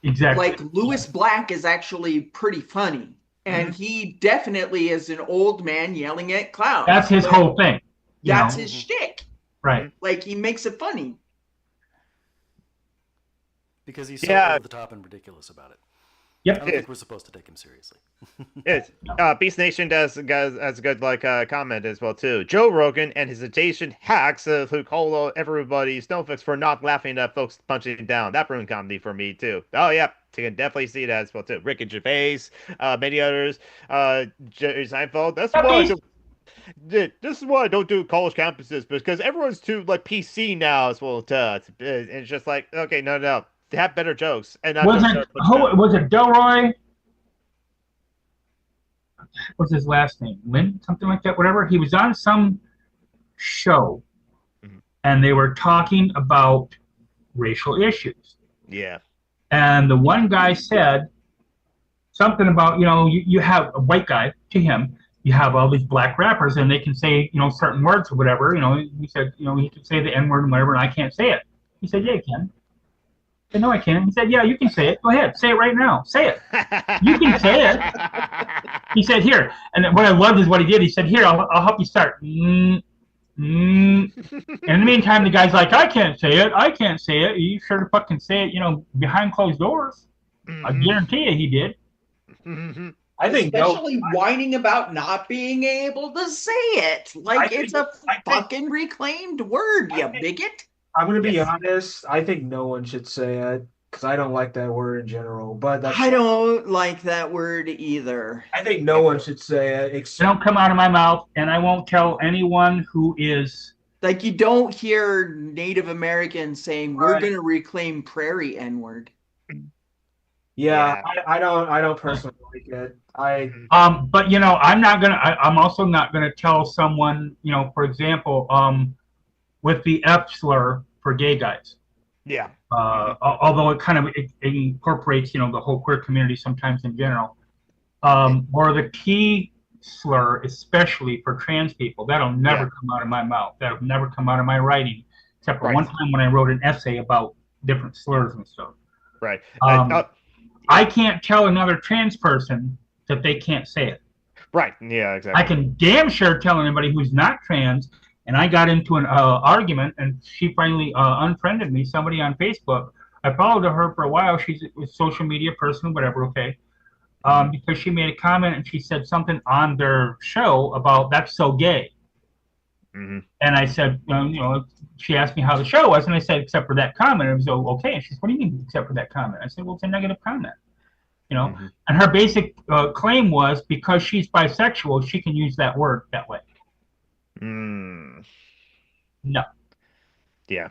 Speaker 5: Exactly.
Speaker 2: Like Lewis Black is actually pretty funny. And he definitely is an old man yelling at clouds.
Speaker 5: That's his whole thing.
Speaker 2: That's his shtick.
Speaker 5: Right.
Speaker 2: Like, he makes it funny.
Speaker 4: Because he's so over the top and ridiculous about it.
Speaker 5: Yep.
Speaker 4: I don't think we're supposed to take him seriously.
Speaker 3: Yes. Beast Nation has a good comment as well too. Joe Rogan and his adjacent hacks who call everybody snowflakes for not laughing at folks punching down. That ruined comedy for me too. Oh yeah, you can definitely see that as well too. Rick and Gervais, many others. Jerry Seinfeld. This is why I don't do college campuses, because everyone's too like PC now as well too. It's just like, okay, no. They have better jokes. And
Speaker 5: was it Delroy? What's his last name? Lynn? Something like that, whatever. He was on some show and they were talking about racial issues.
Speaker 3: Yeah.
Speaker 5: And the one guy said something about, you have a white guy to him, you have all these black rappers and they can say, certain words or whatever. He said, he can say the N-word and whatever, and I can't say it. He said, yeah, you can. I said, no, I can't. He said, yeah, you can say it. Go ahead. Say it right now. Say it. You can say it. He said, here. And what I loved is what he did. He said, here, I'll help you start. And in the meantime, the guy's like, I can't say it. I can't say it. You sure to fucking say it, behind closed doors. I guarantee you he did.
Speaker 1: I think
Speaker 2: especially whining about not being able to say it. Like, it's a fucking reclaimed word, you bigot.
Speaker 1: I'm going to be honest. I think no one should say it because I don't like that word in general. But
Speaker 2: I don't like that word either.
Speaker 1: I think no one should say it.
Speaker 5: It don't come out of my mouth, and I won't tell anyone who is.
Speaker 2: Like, you don't hear Native Americans saying, we're going to reclaim prairie N-word.
Speaker 1: Yeah. I don't personally like it.
Speaker 5: But I'm also not gonna tell someone, for example, with the F slur for gay guys.
Speaker 3: Yeah.
Speaker 5: Although it kind of it incorporates, the whole queer community sometimes in general. Or the T slur, especially for trans people, that'll never come out of my mouth. That'll never come out of my writing, except for one time when I wrote an essay about different slurs and stuff.
Speaker 3: Right.
Speaker 5: I can't tell another trans person that they can't say it.
Speaker 3: Right. Yeah, exactly.
Speaker 5: I can damn sure tell anybody who's not trans. And I got into an argument, and she finally unfriended me. Somebody on Facebook. I followed her for a while. She's a social media person, whatever. Okay, because she made a comment and she said something on their show about that's so gay. And I said, she asked me how the show was, and I said, except for that comment. It was okay. And she said, what do you mean, except for that comment? I said, well, it's a negative comment. And her basic claim was because she's bisexual, she can use that word that way. No.
Speaker 3: Yeah.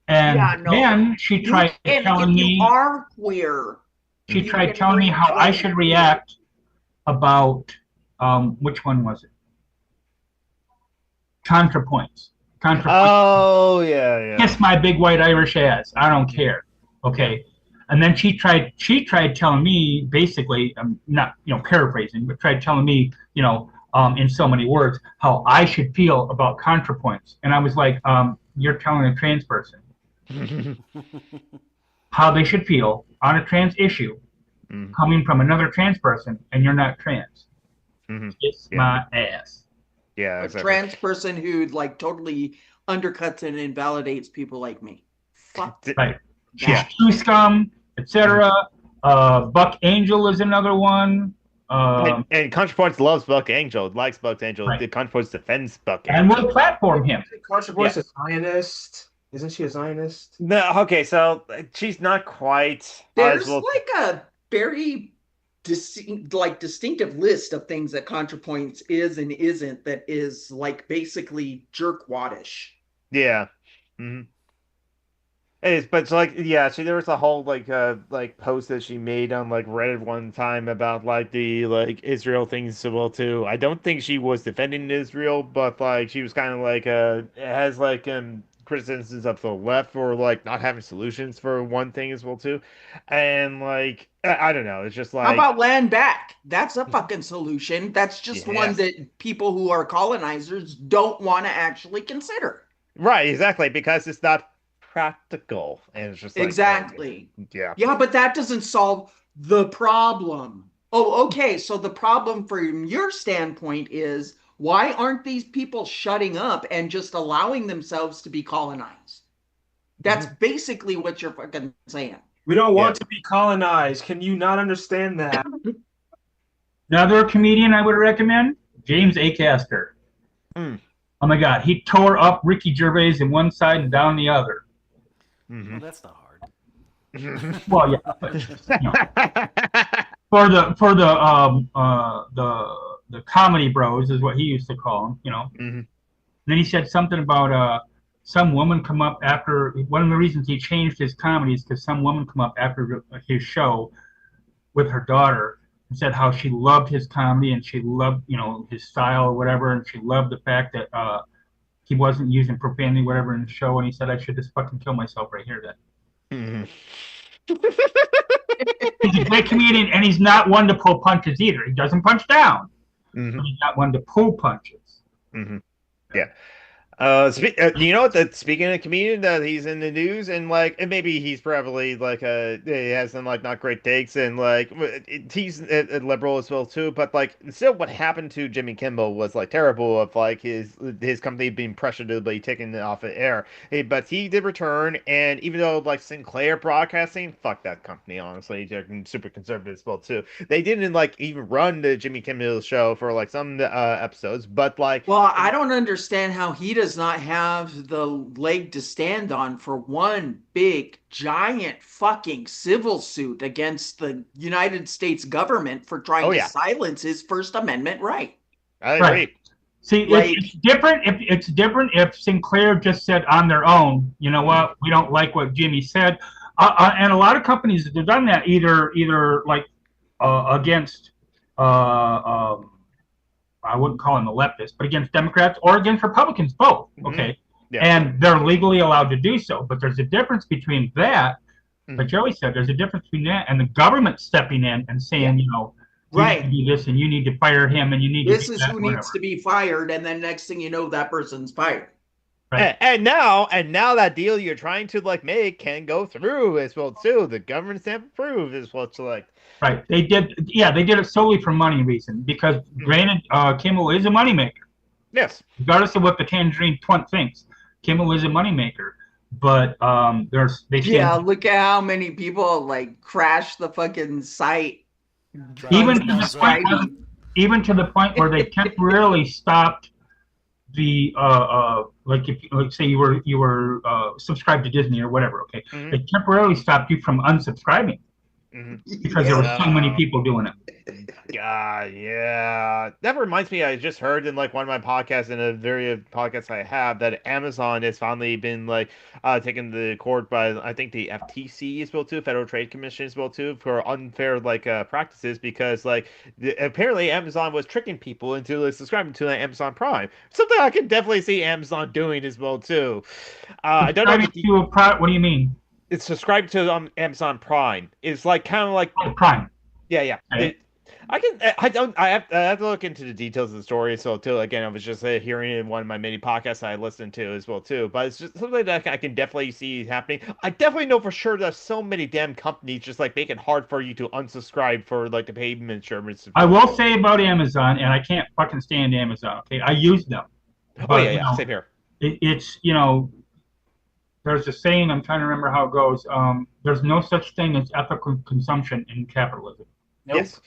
Speaker 5: And then she tried telling me
Speaker 2: you are queer.
Speaker 5: She tried telling me how I should react about which one was it? ContraPoints.
Speaker 3: Oh yeah.
Speaker 5: Kiss my big white Irish ass. I don't care. Okay. And then she tried telling me, basically, not paraphrasing, but tried telling me, in so many words, how I should feel about ContraPoints. And I was like, you're telling a trans person how they should feel on a trans issue coming from another trans person, and you're not trans. Kiss my ass.
Speaker 3: Yeah,
Speaker 2: exactly. A trans person who totally undercuts and invalidates people like me. Fuck.
Speaker 5: Right. She's true scum, etc. Buck Angel is another one.
Speaker 3: And ContraPoints loves Buck Angel, likes Buck Angel. Right. ContraPoints defends Buck Angel.
Speaker 5: And will platform him.
Speaker 1: ContraPoints is a Zionist. Isn't she a Zionist?
Speaker 3: No, okay, so she's not quite.
Speaker 2: There's a very distinctive list of things that ContraPoints is and isn't that is basically jerkwadish.
Speaker 3: Yeah. It is, but so there was a whole post that she made on Reddit one time about the Israel things as well too. I don't think she was defending Israel, but she was kind of it has criticisms of the left for not having solutions for one thing as well too, and I don't know, it's just
Speaker 2: how about land back? That's a fucking solution. That's just one that people who are colonizers don't want to actually consider.
Speaker 3: Right, exactly, because it's not practical, and it's just
Speaker 2: exactly. Yeah, but that doesn't solve the problem. Oh, okay. So the problem from your standpoint is why aren't these people shutting up and just allowing themselves to be colonized? That's basically what you're fucking saying.
Speaker 1: We don't
Speaker 3: Yeah.
Speaker 1: want to be colonized. Can you not understand that?
Speaker 5: Another comedian I would recommend, James Acaster.
Speaker 3: Mm.
Speaker 5: Oh my God, he tore up Ricky Gervais in one side and down the other.
Speaker 4: Well, that's not hard.
Speaker 5: Well, yeah, but, you know, the comedy bros is what he used to call them. You know.
Speaker 3: Mhm.
Speaker 5: Then he said something about some woman come up after one of the reasons he changed his comedy is because some woman come up after his show with her daughter and said how she loved his comedy and she loved his style or whatever, and she loved the fact that he wasn't using profanity whatever in the show, and he said I should just fucking kill myself right here then. He's a great comedian, and he's not one to pull punches either. He doesn't punch down, but he's not one to pull punches.
Speaker 3: Yeah. You know what? That speaking of comedian, that he's in the news, and and maybe he's probably he has some not great takes, and he's a liberal as well too. But still, what happened to Jimmy Kimmel was terrible. Of his company being pressured to be taken off of air. But he did return, and even though Sinclair Broadcasting, fuck that company. Honestly, they're super conservative as well too. They didn't even run the Jimmy Kimmel show for some episodes, but
Speaker 2: Well, I don't understand how he does not have the leg to stand on for one big giant fucking civil suit against the United States government for trying to silence his First Amendment right.
Speaker 3: I agree.
Speaker 5: Right. See, it's different. It's different if Sinclair just said on their own, you know what, we don't like what Jimmy said, and a lot of companies have done that either against. I wouldn't call them a leftist, but against Democrats or against Republicans, both. Okay.
Speaker 3: Yeah.
Speaker 5: And they're legally allowed to do so. But there's a difference between that, like Joey said, there's a difference between that and the government stepping in and saying, you need to do this and you need to fire him and you need
Speaker 2: this
Speaker 5: to do
Speaker 2: is who needs to be fired, and then next thing you know, that person's fired.
Speaker 3: Right. And now that deal you're trying to make can go through as well too. The government stamp approved is what's
Speaker 5: Right. They did it solely for money reason because granted, Kimmel is a moneymaker.
Speaker 3: Yes.
Speaker 5: Regardless of what the Tangerine Twint thinks, Kimmel is a moneymaker. But
Speaker 2: look at how many people crash the fucking site.
Speaker 5: Even to the point where they temporarily stopped the if say you were subscribed to Disney or whatever, okay, they temporarily stopped you from unsubscribing because there were so many people doing it.
Speaker 3: God, yeah. That reminds me, I just heard in one of my podcasts, in a very podcast I have, that Amazon has finally been taken to court by I think the FTC as well too, Federal Trade Commission as well too, for unfair practices because apparently Amazon was tricking people into subscribing to Amazon Prime. Something I can definitely see Amazon doing as well too. I don't know.
Speaker 5: What do you mean?
Speaker 3: It's subscribed to Amazon Prime. It's kind of
Speaker 5: Prime.
Speaker 3: Yeah.
Speaker 5: Right.
Speaker 3: I have to look into the details of the story. So too, again, I was just hearing it in one of my many podcasts I listened to as well too. But it's just something that I can definitely see happening. I definitely know for sure that so many damn companies just make it hard for you to unsubscribe for the payment service.
Speaker 5: I will say about Amazon, and I can't fucking stand Amazon. Okay, I use them.
Speaker 3: But, same here.
Speaker 5: It's there's a saying, I'm trying to remember how it goes. There's no such thing as ethical consumption in capitalism.
Speaker 1: Nope.
Speaker 3: Yes.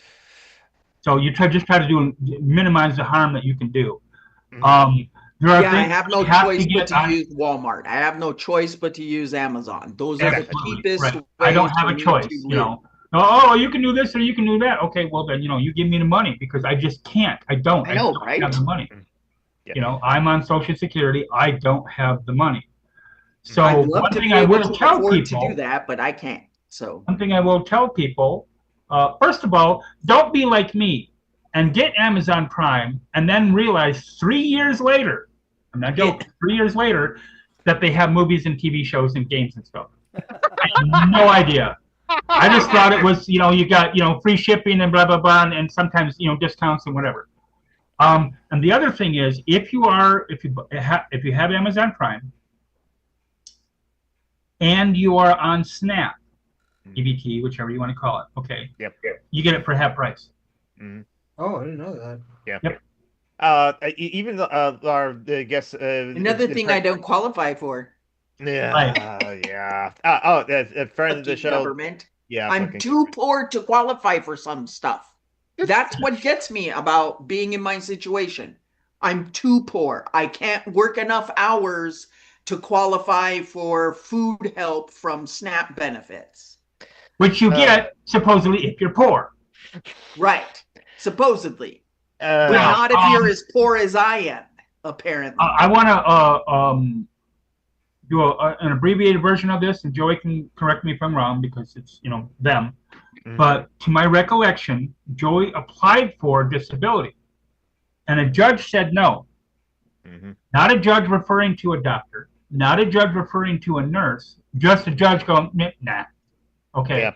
Speaker 5: So you try to minimize the harm that you can do.
Speaker 2: I have no choice but to use Walmart. I have no choice but to use Amazon. Those are the cheapest.
Speaker 5: Right. I don't have a choice. Oh, you can do this or you can do that. Okay, well then, you give me the money because I just can't. I don't have the money.
Speaker 3: Yeah.
Speaker 5: I'm on Social Security. I don't have the money. So
Speaker 2: I'd love
Speaker 5: one
Speaker 2: to
Speaker 5: thing
Speaker 2: be
Speaker 5: I
Speaker 2: able
Speaker 5: will
Speaker 2: to
Speaker 5: tell
Speaker 2: afford
Speaker 5: people
Speaker 2: to do that, but I can't. So
Speaker 5: one thing I will tell people, first of all, don't be like me and get Amazon Prime and then realize 3 years later, I'm not joking, 3 years later, that they have movies and TV shows and games and stuff. I had no idea. I just thought it was, you got, free shipping and blah, blah, blah, and sometimes, discounts and whatever. And the other thing is, if you have Amazon Prime and you are on Snap, EBT, whichever you want to call it, okay,
Speaker 3: Yep.
Speaker 5: you get it for half price.
Speaker 3: Mhm.
Speaker 1: Oh, I didn't know that.
Speaker 3: Yeah.
Speaker 5: Yep.
Speaker 3: Even our I guess
Speaker 2: Another thing I don't qualify for.
Speaker 5: Right.
Speaker 3: yeah. A friend of the
Speaker 2: Fucking
Speaker 3: show.
Speaker 2: government.
Speaker 3: Yeah,
Speaker 2: I'm
Speaker 3: fucking.
Speaker 2: too poor to qualify for some stuff. That's what gets me about being in my situation. I'm too poor. I can't work enough hours to qualify for food help from SNAP benefits.
Speaker 5: Which you get supposedly if you're poor.
Speaker 2: Right. Supposedly. But
Speaker 3: Uh,
Speaker 5: Now,
Speaker 2: not if you're as poor as I am, apparently.
Speaker 5: I want to do an abbreviated version of this, and Joey can correct me if I'm wrong because it's them.
Speaker 3: Mhm.
Speaker 5: But to my recollection, Joey applied for disability, and a judge said no.
Speaker 3: Mhm.
Speaker 5: Not a judge referring to a doctor, not a judge referring to a nurse, just a judge going, nah. Okay.
Speaker 3: Yeah.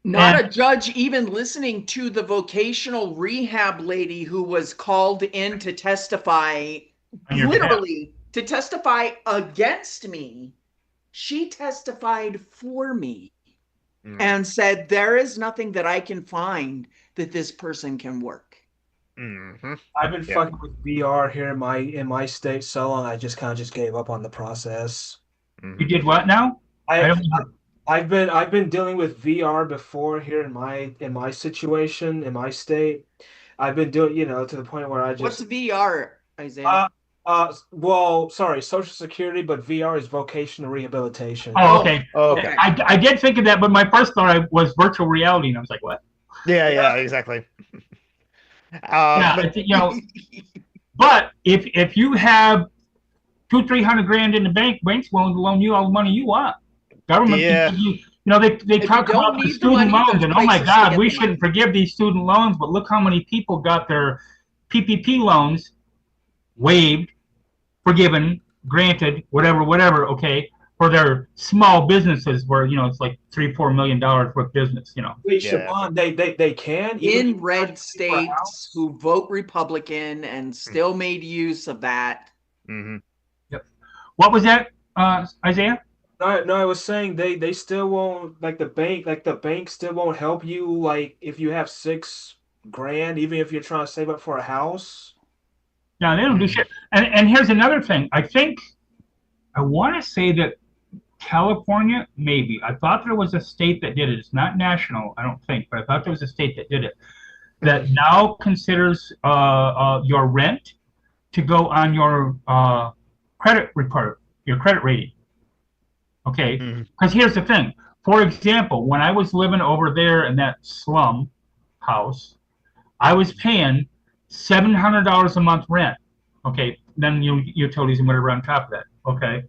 Speaker 2: Not
Speaker 5: And
Speaker 2: a judge even listening to the vocational rehab lady who was called in to testify,
Speaker 5: on your behalf.
Speaker 2: literally to testify against me. She testified for me
Speaker 3: Mhm.
Speaker 2: and said, there is nothing that I can find that this person can work.
Speaker 3: Mhm.
Speaker 1: I've been
Speaker 3: Yeah.
Speaker 1: fucking with VR here in my state so long. I just kind of just gave up on the process.
Speaker 3: Mhm.
Speaker 5: You did what now? I
Speaker 1: I,
Speaker 5: don't.
Speaker 1: I've been dealing with VR before here in my situation in my state. I've been doing to the point where I
Speaker 2: What's
Speaker 1: just
Speaker 2: VR, Isaiah?
Speaker 1: uh well, sorry, Social Security, but VR is vocational rehabilitation.
Speaker 5: Oh,
Speaker 2: Oh,
Speaker 5: okay.
Speaker 3: Okay.
Speaker 5: I did think of that, but my first thought was virtual reality, and I was like, what?
Speaker 3: Yeah, exactly.
Speaker 5: Yeah,
Speaker 3: But
Speaker 5: but if you have 200-300 grand in the bank, banks willing to loan you all the money you want. Government can
Speaker 3: yeah.
Speaker 5: give you. They
Speaker 2: If you
Speaker 5: talk
Speaker 2: don't
Speaker 5: about the
Speaker 2: need the
Speaker 5: student
Speaker 2: money,
Speaker 5: loans,
Speaker 2: there's
Speaker 5: and oh my
Speaker 2: places to
Speaker 5: God,
Speaker 2: get
Speaker 5: we
Speaker 2: the money.
Speaker 5: shouldn't forgive these student loans, but look how many people got their PPP loans waived, forgiven, granted, whatever, okay, for their small businesses where it's like $3-4 million worth of business.
Speaker 1: Wait,
Speaker 3: Yeah.
Speaker 1: Siobhan, they can even if
Speaker 2: In
Speaker 1: you're trying
Speaker 2: red
Speaker 1: to pay for a
Speaker 2: states
Speaker 1: house?
Speaker 2: who vote Republican and still made use of that.
Speaker 3: Mhm.
Speaker 5: Yep. What was that, Isaiah?
Speaker 1: No, no, I was saying they still won't like the bank still won't help you like if you have 6 grand, even if you're trying to save up for a house.
Speaker 5: No, they don't do shit. And here's another thing. I want to say that California, maybe. I thought there was a state that did it. It's not national, I don't think, but I thought there was a state that did it that now considers your rent to go on your credit report, your credit rating. Okay,
Speaker 3: Mhm.
Speaker 5: because here's the thing. For example, when I was living over there in that slum house, I was paying $700 a month rent. Okay, then utilities and whatever on top of that. Okay,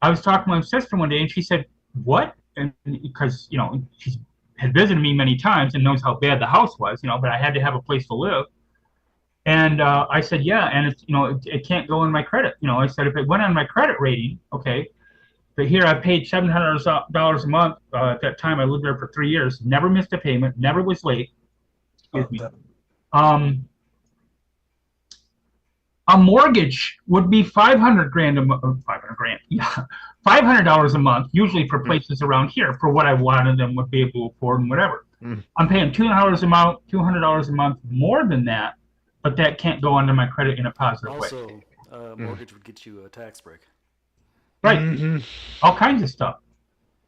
Speaker 5: I was talking to my sister one day, and she said, "What?" And because she had visited me many times and knows how bad the house was, but I had to have a place to live. And I said, "Yeah," and it's it can't go on my credit. I said if it went on my credit rating, okay. But here I paid $700 a month. At that time, I lived there for 3 years. Never missed a payment. Never was late. Excuse me. Um, a mortgage would be 500 grand a month. 500 grand, yeah, $500 a month. Usually for places around here, for what I wanted and would be able to afford and whatever.
Speaker 3: Mm.
Speaker 5: I'm paying $200 a month more than that, but that can't go under my credit in a positive way.
Speaker 4: Also, mortgage would get you a tax break.
Speaker 5: Right.
Speaker 3: Mhm.
Speaker 5: All kinds of stuff.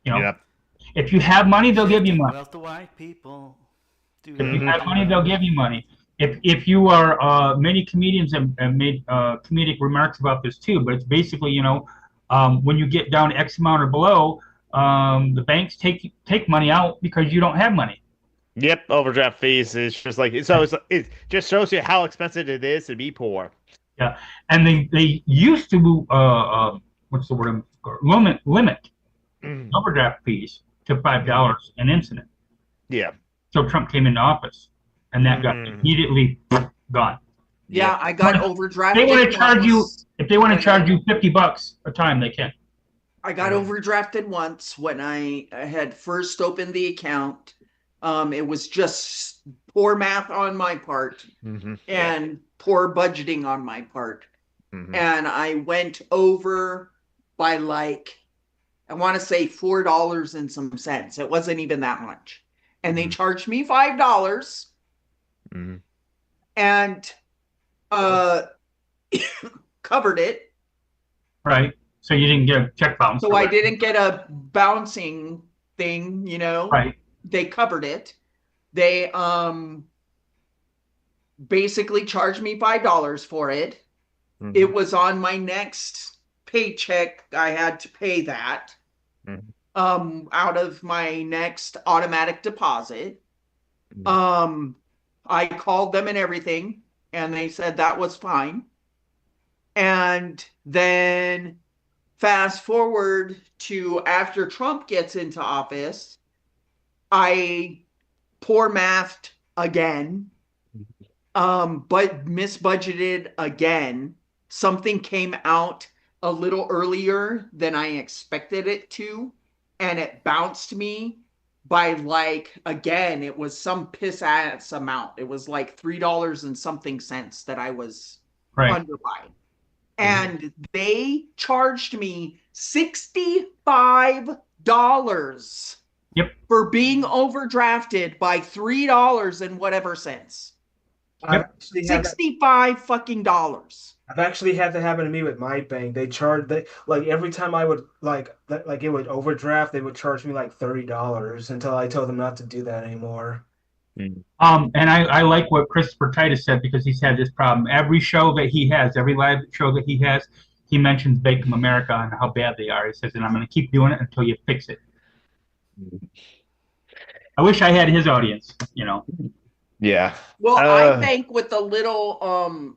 Speaker 3: Yep.
Speaker 5: If you have money, they'll give you money.
Speaker 4: Wealth to white people.
Speaker 5: If you have money, they'll give you money. If you are, many comedians have made comedic remarks about this too, but it's basically, when you get down X amount or below, the banks take money out because you don't have money.
Speaker 3: Yep, overdraft fees is just like it just shows you how expensive it is to be poor.
Speaker 5: Yeah, and they used to what's the word? Limit overdraft fees to $5 an incident.
Speaker 3: Yeah.
Speaker 5: So Trump came into office, and that got immediately gone.
Speaker 2: Yeah, I got overdrafted.
Speaker 5: They want to charge you
Speaker 2: once.
Speaker 5: if they want to charge you $50 a time, they can.
Speaker 2: I got overdrafted once when I had first opened the account. It was just poor math on my part and poor budgeting on my part. And I went over by I want to say $4 and some cents. It wasn't even that much. And they charged me $5.
Speaker 3: Mhm.
Speaker 2: and covered it.
Speaker 5: Right. So you didn't get a check bounce.
Speaker 2: So I didn't get a bouncing thing,
Speaker 5: Right.
Speaker 2: They covered it. They basically charged me $5 for it.
Speaker 3: Mhm.
Speaker 2: It was on my next paycheck. I had to pay that
Speaker 3: Mhm.
Speaker 2: out of my next automatic deposit.
Speaker 3: Mhm.
Speaker 2: I called them and everything, and they said that was fine. And then fast forward to after Trump gets into office, I poor mathed again, but misbudgeted again. Something came out a little earlier than I expected it to, and it bounced me by again, it was some piss ass amount. It was like $3 and something cents that I was
Speaker 5: Right.
Speaker 2: under by. And they charged me $65
Speaker 5: Yep.
Speaker 2: for being overdrafted by $3 and whatever cents.
Speaker 1: I've actually had that,
Speaker 2: 65 fucking dollars.
Speaker 1: I've actually had that happen to me with my bank. They like every time I would like it would overdraft, they would charge me like $30 until I told them not to do that anymore.
Speaker 3: Mhm.
Speaker 5: And I like what Christopher Titus said because he's had this problem. Every show that he has, every live show that he has, he mentions Bake 'em America and how bad they are. He says, and I'm going to keep doing it until you fix it. I wish I had his audience.
Speaker 3: Yeah.
Speaker 2: Well, I bank with a little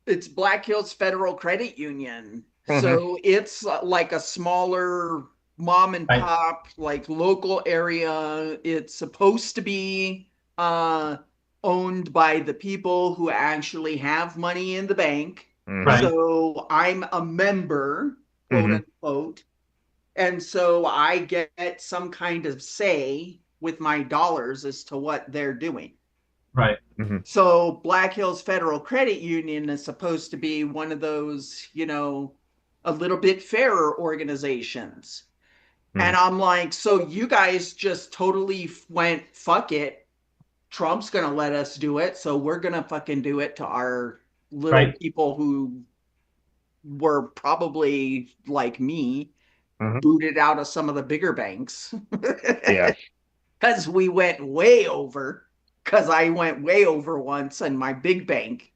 Speaker 2: it's Black Hills Federal Credit Union. So it's like a smaller mom and
Speaker 5: Right.
Speaker 2: pop, like local area. It's supposed to be owned by the people who actually have money in the bank.
Speaker 5: Right.
Speaker 2: So I'm a member, quote unquote. And so I get some kind of say with my dollars as to what they're doing.
Speaker 5: Right.
Speaker 2: So Black Hills Federal Credit Union is supposed to be one of those, a little bit fairer organizations. And I'm like, so you guys just totally went, fuck it. Trump's going to let us do it. So we're going to fucking do it to our little people who were probably like me, booted out of some of the bigger banks.
Speaker 3: Yeah.
Speaker 2: Because we went way over. Because I went way over once in my big bank.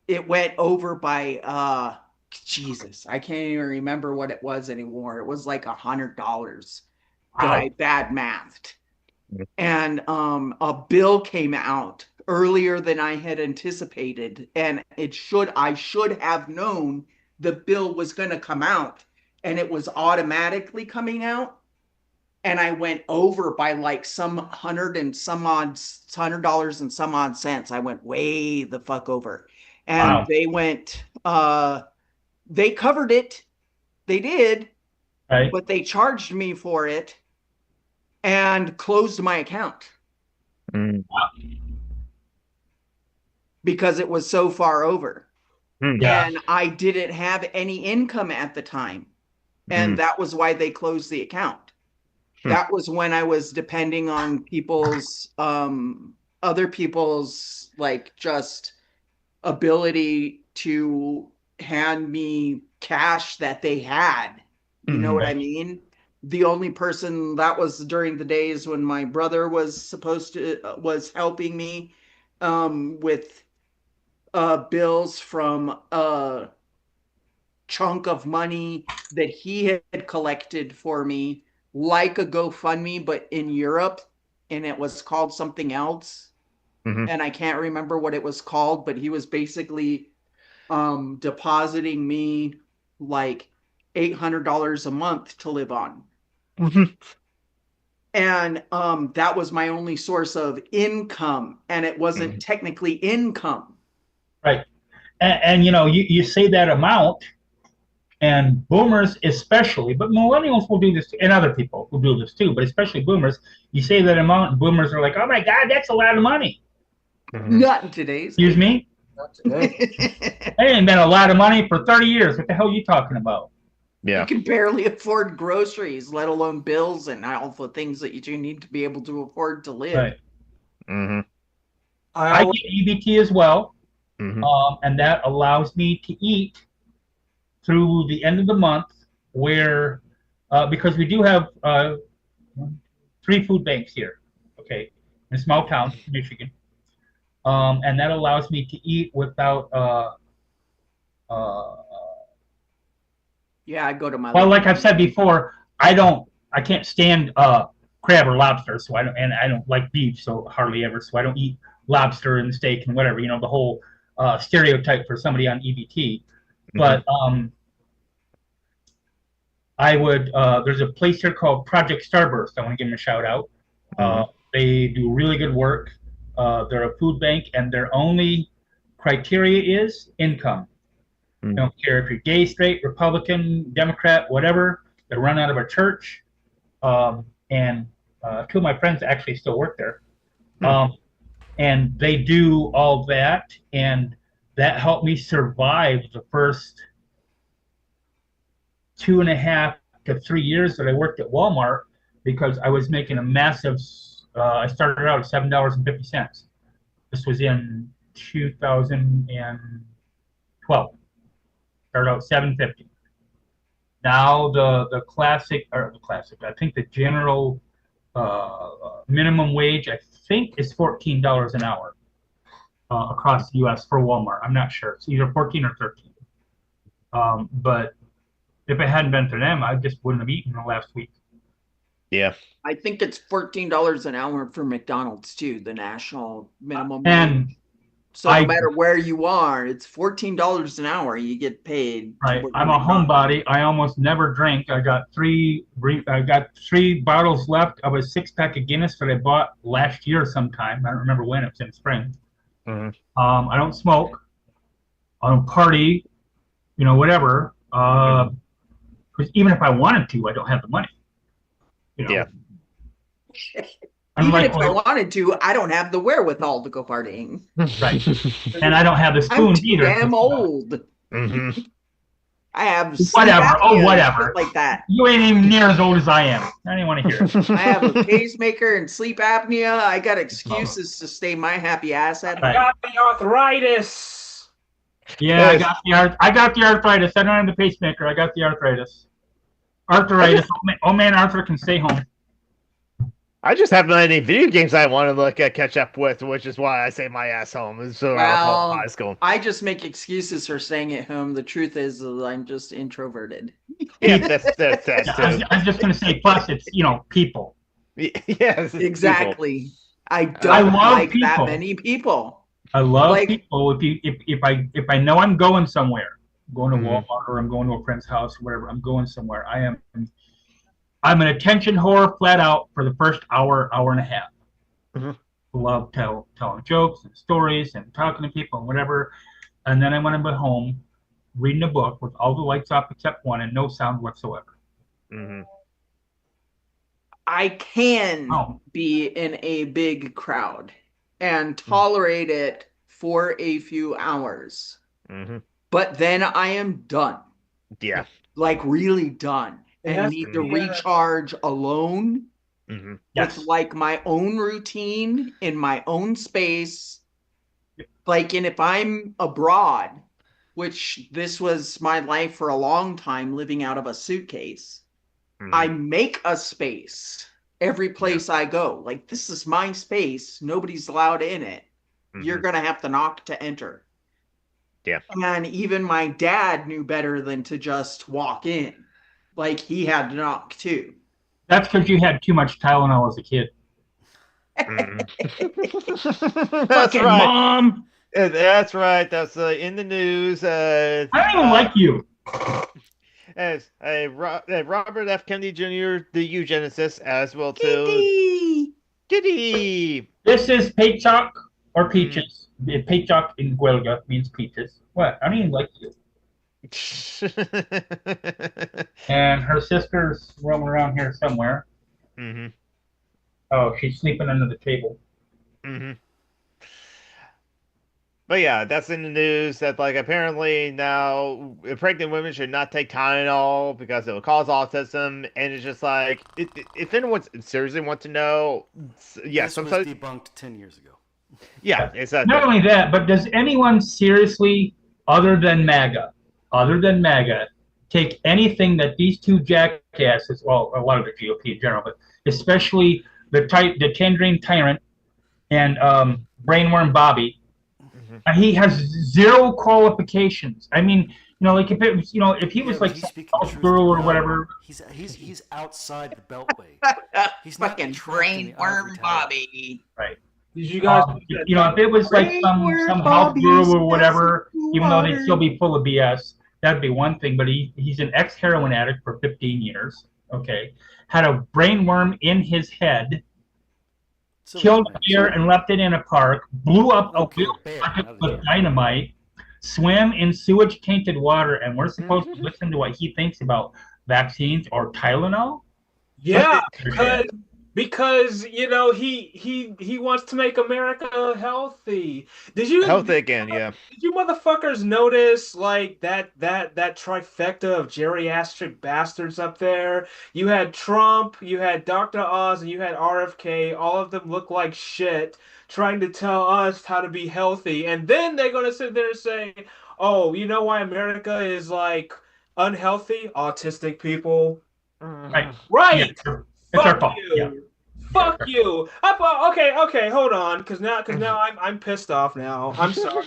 Speaker 2: It went over by Jesus. I can't even remember what it was anymore. It was like $100 that I bad mathed. And a bill came out earlier than I had anticipated, and I should have known the bill was going to come out, and it was automatically coming out. And I went over by like some $100 and some odd cents. I went way the fuck over. And they went, they covered it. They did, but they charged me for it and closed my account because it was so far over. And I didn't have any income at the time. And that was why they closed the account. That was when I was depending on other people's like just ability to hand me cash that they had. You know what I mean? The only person that was during the days when my brother was helping me with bills from a chunk of money that he had collected for me, like a GoFundMe, but in Europe, and it was called something else. And I can't remember what it was called, but he was basically depositing me like $800 a month to live on. And that was my only source of income, and it wasn't technically income.
Speaker 5: Right. And you say that amount, and boomers especially, but millennials will do this too, and other people will do this too, but especially boomers, you say that amount, and boomers are like, oh my God, that's a lot of money.
Speaker 2: Not in today's.
Speaker 5: Excuse me?
Speaker 1: Not today.
Speaker 5: It ain't been a lot of money for 30 years. What the hell are you talking about?
Speaker 3: Yeah.
Speaker 2: You can barely afford groceries, let alone bills and all the things that you do need to be able to afford to live.
Speaker 5: Right.
Speaker 3: Mm-hmm.
Speaker 5: I get EBT as well,
Speaker 3: Mm-hmm.
Speaker 5: and that allows me to eat through the end of the month, where because we do have 3 food banks here, okay, in a small town, Michigan, and that allows me to eat without uh,
Speaker 2: Yeah, I go to my
Speaker 5: well,
Speaker 2: local
Speaker 5: like I've said before, I can't stand crab or lobster, so I don't like beef, so hardly ever, so I don't eat lobster and steak and whatever, the whole stereotype for somebody on EBT. But I would, there's a place here called Project Starburst. I want to give them a shout out. They do really good work. They're a food bank, and their only criteria is income. They don't care if you're gay, straight, Republican, Democrat, whatever. They run out of a church. And 2 of my friends actually still work there. And they do all that, and that helped me survive the first 2.5 to 3 years that I worked at Walmart, because I was making a massive. I started out at $7.50. This was in 2012. Started out $7.50. Now the classic, I think the general minimum wage, I think, is $14 an hour across the U.S. for Walmart. I'm not sure. It's either 14 or 13. But if it hadn't been for them, I just wouldn't have eaten the last week.
Speaker 3: Yeah.
Speaker 2: I think it's $14 an hour for McDonald's too, the national minimum
Speaker 5: And
Speaker 2: wage. So no matter where you are, it's $14 an hour you get paid.
Speaker 5: Right. I'm a homebody. I almost never drink. I got 3 bottles left of a 6-pack of Guinness that I bought last year sometime. I don't remember when. It was in spring. I don't smoke. I don't party. Whatever. Because even if I wanted to, I don't have the money.
Speaker 3: Yeah.
Speaker 2: Even if I wanted to, I don't have the wherewithal to go partying.
Speaker 5: Right. And I don't have the spoon either.
Speaker 2: I'm old. I have
Speaker 5: whatever. Oh, whatever.
Speaker 2: Like that.
Speaker 5: You ain't even near as old as I am. I didn't want to hear it.
Speaker 2: I have a pacemaker and sleep apnea. I got excuses to stay my happy ass at home.
Speaker 1: I got the arthritis.
Speaker 5: Yeah, I got the arthritis. I don't have the pacemaker. I got the arthritis. Oh man, Arthur can stay home.
Speaker 3: I just haven't had any video games I want to catch up with, which is why I say my ass home. So
Speaker 2: I just make excuses for staying at home. The truth is I'm just introverted.
Speaker 3: Yeah, that's
Speaker 5: I was just going to say, plus it's, people.
Speaker 3: Yes,
Speaker 2: exactly.
Speaker 3: People.
Speaker 2: I don't like that many people.
Speaker 5: I love people. If I know I'm going somewhere, I'm going to Walmart or I'm going to a friend's house, or whatever, I'm going somewhere. I'm an attention whore flat out for the first hour and a half. Love telling jokes and stories and talking to people and whatever. And then I want to be home reading a book with all the lights off except one and no sound whatsoever.
Speaker 2: I can be in a big crowd and tolerate it for a few hours. But then I am done.
Speaker 3: Yeah.
Speaker 2: Like really done. And need to recharge alone with like my own routine in my own space. Like, and if I'm abroad, which this was my life for a long time, living out of a suitcase, I make a space every place I go. Like, this is my space. Nobody's allowed in it. You're going to have to knock to enter.
Speaker 3: Yeah.
Speaker 2: And even my dad knew better than to just walk in. Like, he had to knock, too.
Speaker 5: That's because you had too much Tylenol as a kid.
Speaker 3: That's
Speaker 5: right.
Speaker 3: Mom! That's right. That's in the news.
Speaker 5: I don't even like you.
Speaker 3: As Robert F. Kennedy Jr., the eugenicist, as well, too. Diddy! This
Speaker 5: is Paychock or Peaches. Paychock in Guelga means peaches. What? I don't even like you. And her sister's roaming around here somewhere. Oh, she's sleeping under the table.
Speaker 3: But yeah, that's in the news that like apparently now pregnant women should not take Tylenol because it will cause autism, and it's just like if anyone seriously wants to know, yeah,
Speaker 4: This was
Speaker 3: sometimes
Speaker 4: debunked 10 years ago.
Speaker 3: yeah, it's that
Speaker 5: Not
Speaker 3: thing.
Speaker 5: only that, but does anyone seriously, other than MAGA, take anything that these two jackasses, well, a lot of the GOP in general, but especially the Tangerine Tyrant and Brainworm Bobby?
Speaker 3: Mhm.
Speaker 5: He has zero qualifications. I mean, like if it was, if he
Speaker 4: Yeah,
Speaker 5: was
Speaker 4: but
Speaker 5: like
Speaker 4: he's
Speaker 5: some
Speaker 4: speaking
Speaker 5: health
Speaker 4: truth to
Speaker 5: guru or
Speaker 4: power.
Speaker 5: whatever,
Speaker 4: He's outside the beltway. He's not
Speaker 2: Fucking
Speaker 4: trapped in the ivory
Speaker 2: brainworm
Speaker 4: tower.
Speaker 2: Bobby.
Speaker 5: right?
Speaker 1: Did you guys see that
Speaker 5: If it was like some
Speaker 2: Brainworm
Speaker 5: health guru
Speaker 2: Bobby's
Speaker 5: or whatever,
Speaker 2: massive
Speaker 5: even though they'd still
Speaker 2: water.
Speaker 5: be full of BS, that'd be one thing. But he's an ex-heroin addict for 15 years. Okay, had a brainworm in his head,
Speaker 4: Silver
Speaker 5: killed a
Speaker 4: twins.
Speaker 5: deer and left it in a park, blew up a
Speaker 4: No, killed
Speaker 5: wheel
Speaker 4: a bear,
Speaker 5: rocket
Speaker 4: not a
Speaker 5: with
Speaker 4: deer.
Speaker 5: dynamite, swam in sewage-tainted water, and we're supposed to listen to what he thinks about vaccines or Tylenol?
Speaker 1: Yeah,
Speaker 5: Yeah.
Speaker 1: because he wants to make America healthy.
Speaker 3: Healthy again, yeah.
Speaker 1: Did you motherfuckers notice like that trifecta of geriatric bastards up there? You had Trump, you had Dr. Oz, and you had RFK. All of them look like shit, trying to tell us how to be healthy, and then they're gonna sit there and say, "Oh, you know why America is like unhealthy? Autistic people."
Speaker 5: Right.
Speaker 3: Mhm.
Speaker 5: Yeah,
Speaker 1: Right.
Speaker 5: it's our
Speaker 1: Fuck
Speaker 5: fault. Yeah.
Speaker 1: you. Fuck you. Okay, hold on, because now I'm pissed off now. I'm sorry.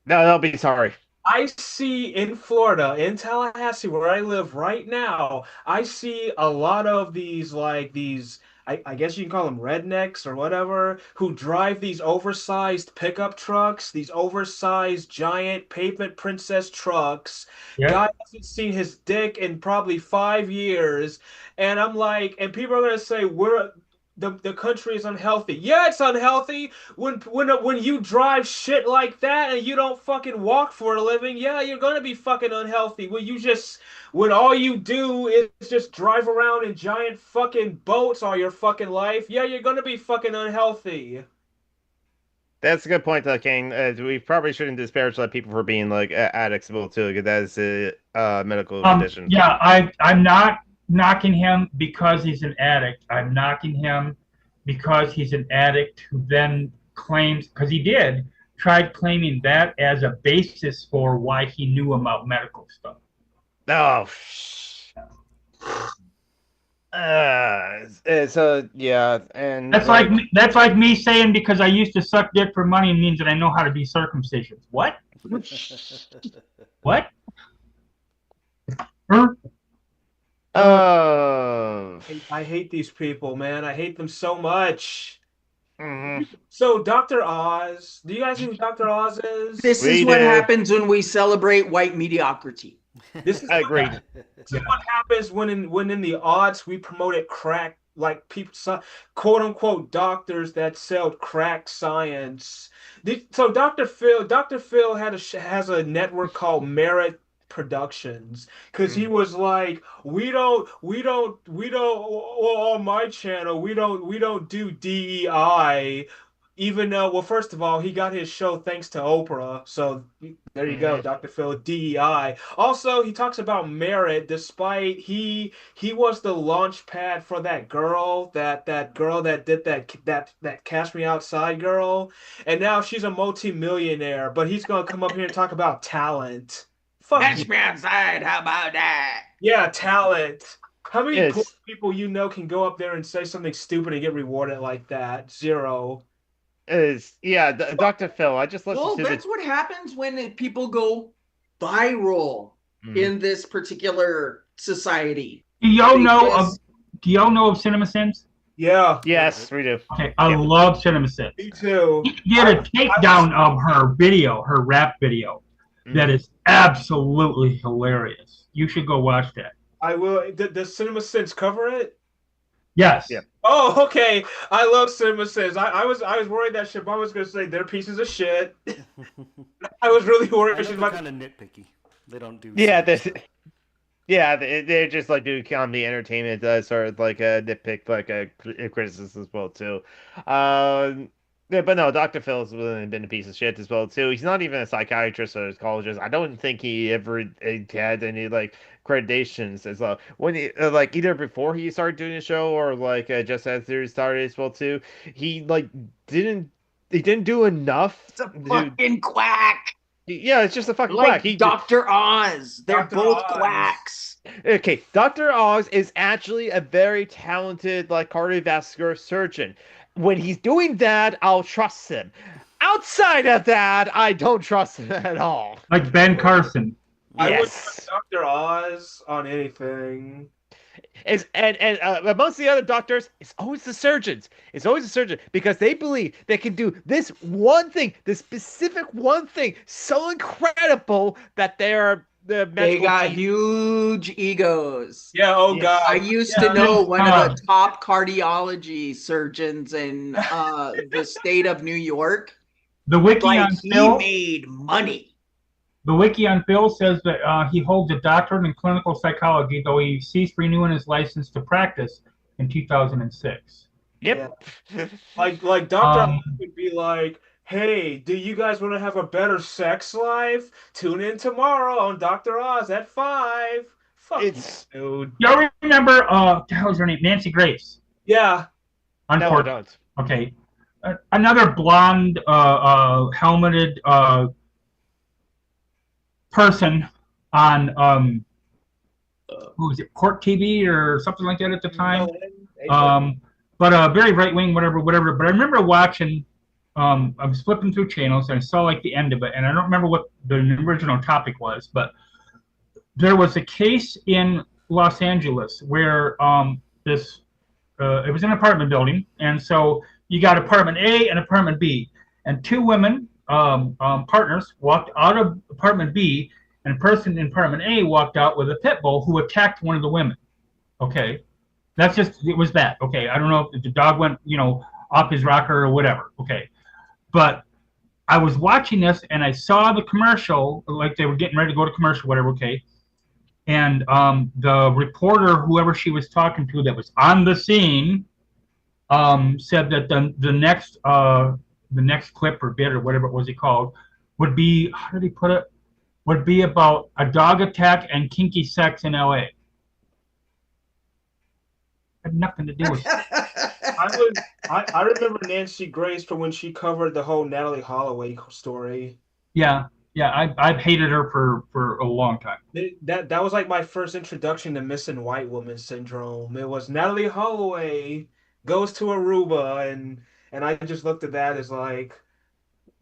Speaker 3: No, they'll be sorry.
Speaker 1: I see in Florida, in Tallahassee, where I live right now, I see a lot of these, I guess you can call them rednecks or whatever, who drive these oversized pickup trucks, these oversized giant pavement princess trucks.
Speaker 5: Yeah.
Speaker 1: Guy hasn't seen his dick in probably 5 years. And I'm like, and people are gonna say the country is unhealthy. Yeah, it's unhealthy when you drive shit like that and you don't fucking walk for a living, yeah, you're gonna be fucking unhealthy. When all you do is just drive around in giant fucking boats all your fucking life, yeah, you're gonna be fucking unhealthy.
Speaker 3: That's a good point, though, King. We probably shouldn't disparage like people for being like addicts too, because that is a medical condition.
Speaker 5: Yeah, I'm not knocking him because he's an addict. I'm knocking him because he's an addict who then claims, because he tried claiming that as a basis for why he knew about medical stuff.
Speaker 3: Oh, so yeah, and
Speaker 5: That's like me saying because I used to suck dick for money means that I know how to be circumcision. What? What? Huh?
Speaker 3: oh,
Speaker 1: I hate these people, man. I hate them so much.
Speaker 3: mhm.
Speaker 1: So, Dr. Oz, do you guys know who Dr. Oz is?
Speaker 2: This
Speaker 3: We
Speaker 2: is what
Speaker 3: do.
Speaker 2: happens when we celebrate white mediocrity.
Speaker 1: This is
Speaker 3: Agreed.
Speaker 1: This is what happens when in the odds we promoted crack, like people, quote unquote doctors that sell crack science. So Dr. Phil has a network called Merit Productions because he was like, well, on my channel we don't do DEI. Even though, well, first of all, he got his show thanks to Oprah. So there you go,
Speaker 3: Mhm.
Speaker 1: Dr. Phil, DEI. Also, he talks about merit, despite he was the launch pad for that girl that did that Cash Me Outside girl, and now she's a multi-millionaire. But he's gonna come up here and talk about talent. Fuck you.
Speaker 2: Catch me outside. How about that?
Speaker 1: Yeah, talent. How many poor
Speaker 3: Yes.
Speaker 1: people can go up there and say something stupid and get rewarded like that? Zero.
Speaker 3: Yeah, Dr. Phil. I just listened
Speaker 2: Well,
Speaker 3: to
Speaker 2: that's what happens when people go viral
Speaker 3: Mhm.
Speaker 2: in this particular society.
Speaker 5: Do y'all know of
Speaker 2: Because-
Speaker 5: Do y'all know of CinemaSins?
Speaker 1: Yeah,
Speaker 3: Yes, we do.
Speaker 5: Okay, I
Speaker 3: Yeah.
Speaker 5: love CinemaSins.
Speaker 1: me too.
Speaker 5: He did a takedown of her rap video, that is absolutely hilarious. You should go watch that.
Speaker 1: I will. Does CinemaSins cover it?
Speaker 5: Yes.
Speaker 3: Yeah.
Speaker 1: Oh, okay. I love CinemaSins. I was worried that Shaban was gonna say they're pieces of shit. I was really
Speaker 4: I
Speaker 1: worried.
Speaker 4: know
Speaker 1: She's
Speaker 4: they're
Speaker 1: about
Speaker 4: kind of nitpicky. They don't do.
Speaker 3: Yeah,
Speaker 4: serious
Speaker 3: this.
Speaker 4: stuff.
Speaker 3: Yeah, they're just like doing comedy entertainment, sort of like a nitpick, like a criticism as well too. Um, Yeah, but no, Dr. Phil's been a piece of shit as well too. He's not even a psychiatrist or a psychologist. I don't think he ever had any like accreditations as well. When he like either before he started doing the show or like just as he started as well too, he like didn't he didn't do enough
Speaker 2: It's a
Speaker 3: to.
Speaker 2: fucking quack.
Speaker 3: Yeah, it's just a fucking quack.
Speaker 2: Like Dr. Oz. They're
Speaker 1: Dr.
Speaker 2: both
Speaker 1: Oz.
Speaker 2: quacks.
Speaker 3: Okay, Dr. Oz is actually a very talented like cardiovascular surgeon. When he's doing that, I'll trust him. Outside of that, I don't trust him at all.
Speaker 5: Like Ben Carson.
Speaker 1: I would
Speaker 3: Yes.
Speaker 1: put Dr. Oz on anything.
Speaker 3: Amongst the other doctors, it's always the surgeons. It's always the surgeon because they believe they can do this one thing, this specific one thing, so incredible that they are the
Speaker 2: They
Speaker 3: medical
Speaker 2: got
Speaker 3: team.
Speaker 2: huge egos.
Speaker 1: Yeah, oh
Speaker 3: Yes.
Speaker 1: god.
Speaker 2: I used
Speaker 1: Yeah,
Speaker 2: to know one of
Speaker 5: uh,
Speaker 2: the top cardiology surgeons in the state of New York.
Speaker 5: The wiki
Speaker 2: Like,
Speaker 5: on
Speaker 2: he
Speaker 5: Phil.
Speaker 2: made money.
Speaker 5: The wiki on Phil says that he holds a doctorate in clinical psychology, though he ceased renewing his license to practice in 2006.
Speaker 3: Yep.
Speaker 1: Like Dr.
Speaker 5: Um,
Speaker 1: Oz would be like, hey, do you guys want to have a better sex life? Tune in tomorrow on Dr. Oz at 5. Fuck
Speaker 3: It's
Speaker 1: you, dude.
Speaker 5: y'all remember, what the hell was her name? Nancy Grace.
Speaker 1: Yeah.
Speaker 3: no, I
Speaker 5: Unfortunately.
Speaker 3: don't.
Speaker 5: Okay. Another blonde, helmeted person on, who was it, Court TV or something like that at the time. But very right wing, whatever. But I remember watching. I was flipping through channels and I saw like the end of it, and I don't remember what the original topic was, but there was a case in Los Angeles where this it was an apartment building, and so you got apartment A and apartment B, and two women partners walked out of apartment B, and a person in apartment A walked out with a pit bull who attacked one of the women. Okay. It was that. Okay. I don't know if the dog went, off his rocker or whatever. Okay. But I was watching this and I saw the commercial, like they were getting ready to go to commercial, whatever. Okay. And the reporter, whoever she was talking to that was on the scene, said that the next clip or bit or whatever it was he called would be, how did he put it? Would be about a dog attack and kinky sex in LA. Had nothing to do with it.
Speaker 1: I remember Nancy Grace from when she covered the whole Natalie Holloway story.
Speaker 5: Yeah, I've hated her for a long time.
Speaker 1: That was like my first introduction to missing white woman syndrome. It was Natalie Holloway goes to Aruba, and I just looked at that as like,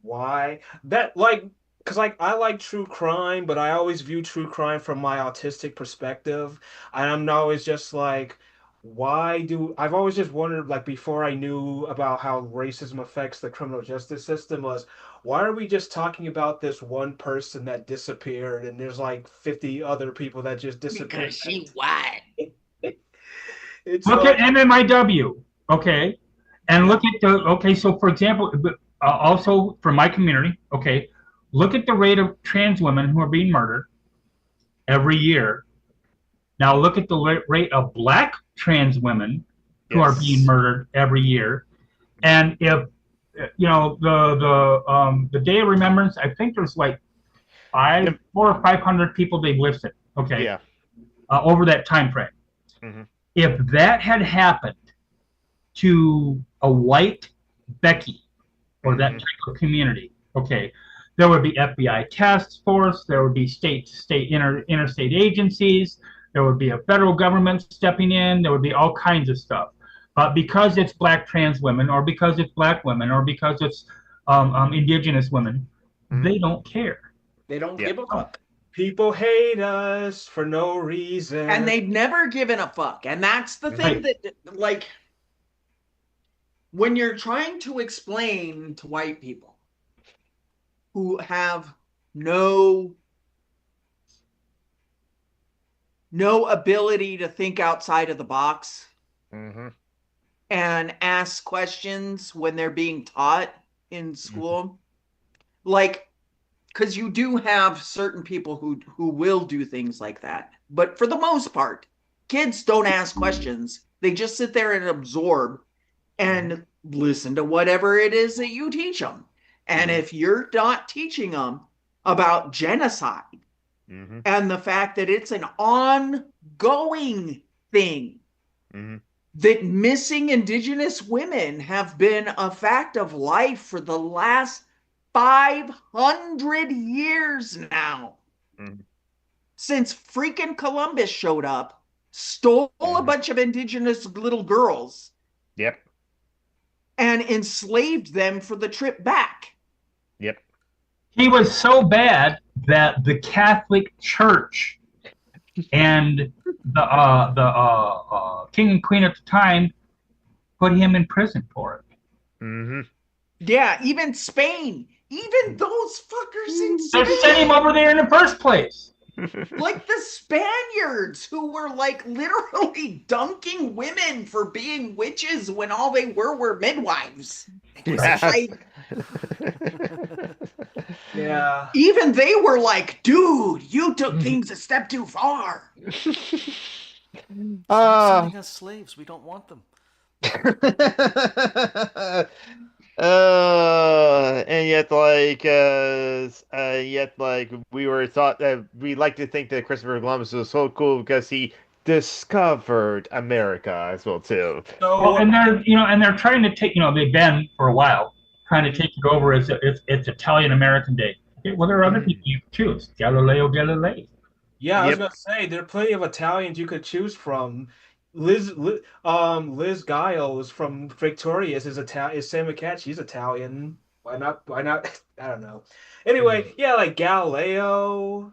Speaker 1: why? That like, because like I like true crime, but I always view true crime from my autistic perspective, and I'm always just like, I've always just wondered, like before I knew about how racism affects the criminal justice system, was why are we just talking about this one person that disappeared and there's like 50 other people that just disappeared?
Speaker 2: Because she white.
Speaker 1: It's
Speaker 5: Look
Speaker 1: like,
Speaker 5: at MMIW, okay, and look at so for example, also for my community, okay, look at the rate of trans women who are being murdered every year. Now look at the rate of black trans women who are being murdered every year, and if the Day of Remembrance, I think there's like 400 or 500 people they've listed, okay, over that time frame.
Speaker 3: Mm-hmm.
Speaker 5: If that had happened to a white Becky or that type of community, okay, there would be FBI task force, there would be state interstate agencies, there would be a federal government stepping in, there would be all kinds of stuff. But because it's black trans women, or because it's black women, or because it's indigenous women, they don't care.
Speaker 2: They don't give a fuck.
Speaker 1: people hate us for no reason.
Speaker 2: And they've never given a fuck. And that's the thing that, like, when you're trying to explain to white people who have no ability to think outside of the box and ask questions when they're being taught in school, like, because you do have certain people who will do things like that. But for the most part, kids don't ask questions. They just sit there and absorb. And listen to whatever it is that you teach them. And if you're not teaching them about genocide and the fact that it's an ongoing thing, that missing Indigenous women have been a fact of life for the last 500 years now. Since freaking Columbus showed up, stole a bunch of Indigenous little girls.
Speaker 3: Yep.
Speaker 2: And enslaved them for the trip back.
Speaker 3: Yep.
Speaker 5: He was so bad that the Catholic Church and the king and queen at the time put him in prison for it.
Speaker 2: Yeah, even Spain, even those fuckers in
Speaker 5: They
Speaker 2: Spain.
Speaker 5: sent him over there in the first place.
Speaker 2: Like the Spaniards, who were like literally dunking women for being witches when all they were midwives. Like,
Speaker 1: Yeah.
Speaker 2: even they were like, dude, you took things a step too far.
Speaker 4: Sending us slaves. We don't want them.
Speaker 3: And yet, like, we were thought that we like to think that Christopher Columbus was so cool because he discovered America as well too.
Speaker 5: Well, and they're trying to take, they've been for a while trying to take it over as it's Italian American Day. Okay, well, there are other people you can choose. Galileo Galilei.
Speaker 1: Yeah, I was gonna say there are plenty of Italians you could choose from. Liz Giles from Victorious is Italian. Is Sam McCatch? She's Italian. Why not? Why not? I don't know. Anyway, yeah, like Galileo.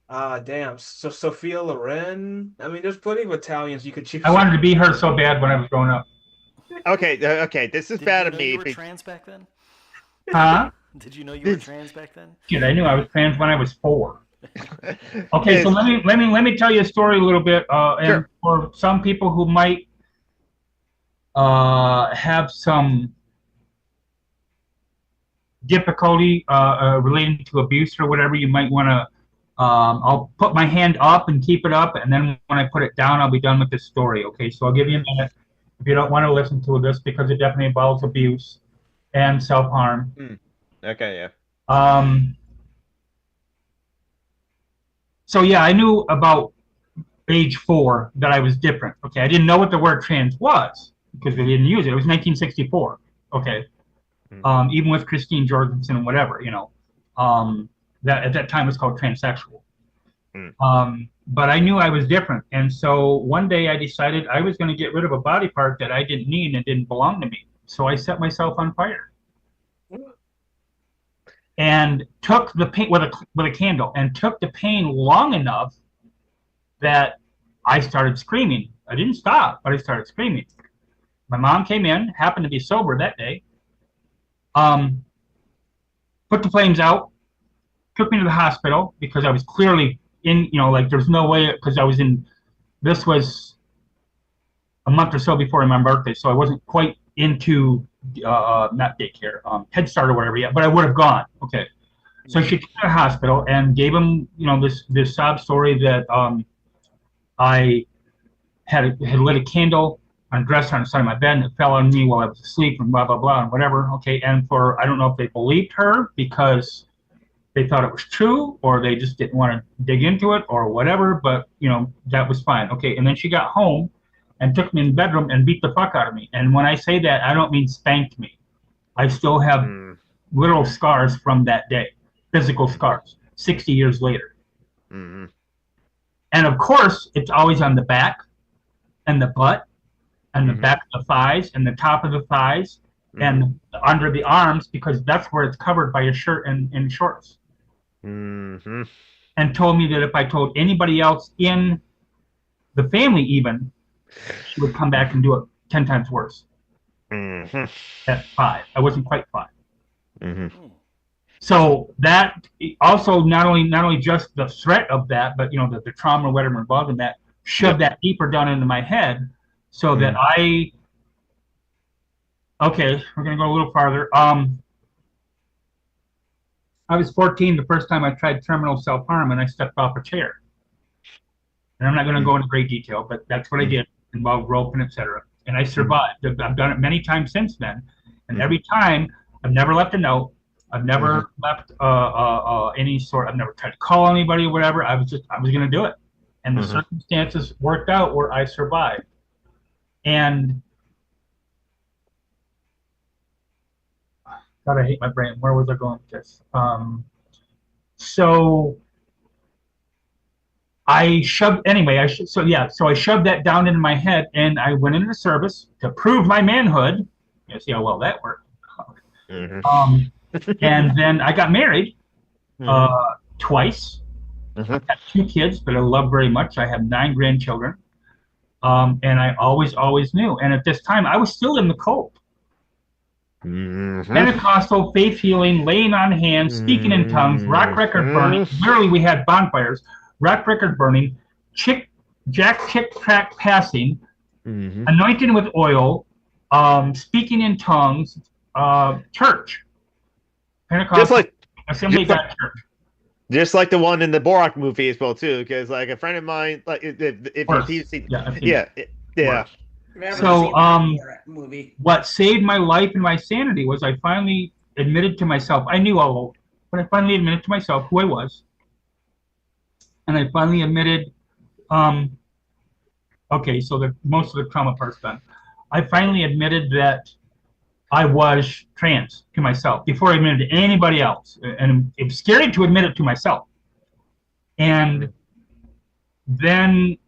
Speaker 1: Damn. So Sophia Loren. I mean, there's plenty of Italians you could choose.
Speaker 5: I wanted to be her so bad when I was growing up.
Speaker 3: Okay, this is bad of me.
Speaker 4: You were trans back then?
Speaker 5: Huh?
Speaker 4: Did you know you were trans back then?
Speaker 5: Shit, I knew I was trans when I was 4. Okay, so let me tell you a story a little bit, and for some people who might have some difficulty relating to abuse or whatever, you might want to. I'll put my hand up and keep it up, and then when I put it down, I'll be done with this story. Okay, so I'll give you a minute if you don't want to listen to this because it definitely involves abuse and self-harm.
Speaker 3: Okay, yeah.
Speaker 5: So yeah, I knew about age 4 that I was different. Okay, I didn't know what the word trans was because they didn't use it. It was 1964. Okay, even with Christine Jorgensen and whatever, that at that time was called transsexual. But I knew I was different, and so one day I decided I was going to get rid of a body part that I didn't need and didn't belong to me. So I set myself on fire. And took the pain with a candle, and took the pain long enough that I started screaming. I didn't stop, but I started screaming. My mom came in, happened to be sober that day. Put the flames out, took me to the hospital because I was clearly in. Like there's no way because I was in. This was a month or so before my birthday, so I wasn't quite into. Not daycare, Head Start or whatever yet, but I would have gone. Okay, so she took me to the hospital and gave him, this sob story that I had lit a candle on a dresser on the side of my bed and it fell on me while I was asleep and blah blah blah and whatever. Okay, and I don't know if they believed her because they thought it was true or they just didn't want to dig into it or whatever, but that was fine. Okay, and then she got home and took me in the bedroom and beat the fuck out of me. And when I say that, I don't mean spanked me. I still have literal scars from that day, physical scars, 60 years later. And of course, it's always on the back and the butt and the back of the thighs and the top of the thighs and under the arms because that's where it's covered by a shirt and shorts. And told me that if I told anybody else in the family even, she would come back and do it 10 times worse. At 5. I wasn't quite 5. So that also not only just the threat of that, but the trauma or whatever involved in that shoved that deeper down into my head so that okay, we're gonna go a little farther. I was 14 the first time I tried terminal self-harm and I stepped off a chair. And I'm not going to go into great detail, but that's what I did, involved rope and etc. and I survived. I've done it many times since then, and every time I've never left a note. I've never left any sort. I've never tried to call anybody or whatever. I was going to do it, and the circumstances worked out where I survived. And God, I hate my brain. Where was I going with this? So I shoved anyway. So I shoved that down into my head, and I went into the service to prove my manhood. You see how well that worked. And then I got married twice. I had 2 kids that I love very much. I have 9 grandchildren, and I always knew. And at this time, I was still in the cult. Pentecostal, faith healing, laying on hands, speaking in tongues, rock record burning. Literally, we had bonfires, rock record burning, jack chick track passing, anointing with oil, speaking in tongues, church, Pentecostal, Assembly God Church.
Speaker 3: Just like the one in the Borak movie as well too, because like a friend of mine, like if he's seen, yeah.
Speaker 5: So,
Speaker 2: movie.
Speaker 5: what saved my life and my sanity was I finally admitted to myself. I knew all of it, but I finally admitted to myself who I was, and I finally admitted. Okay, so most of the trauma part's done. I finally admitted that I was trans to myself before I admitted to anybody else, and it was scary to admit it to myself. And then,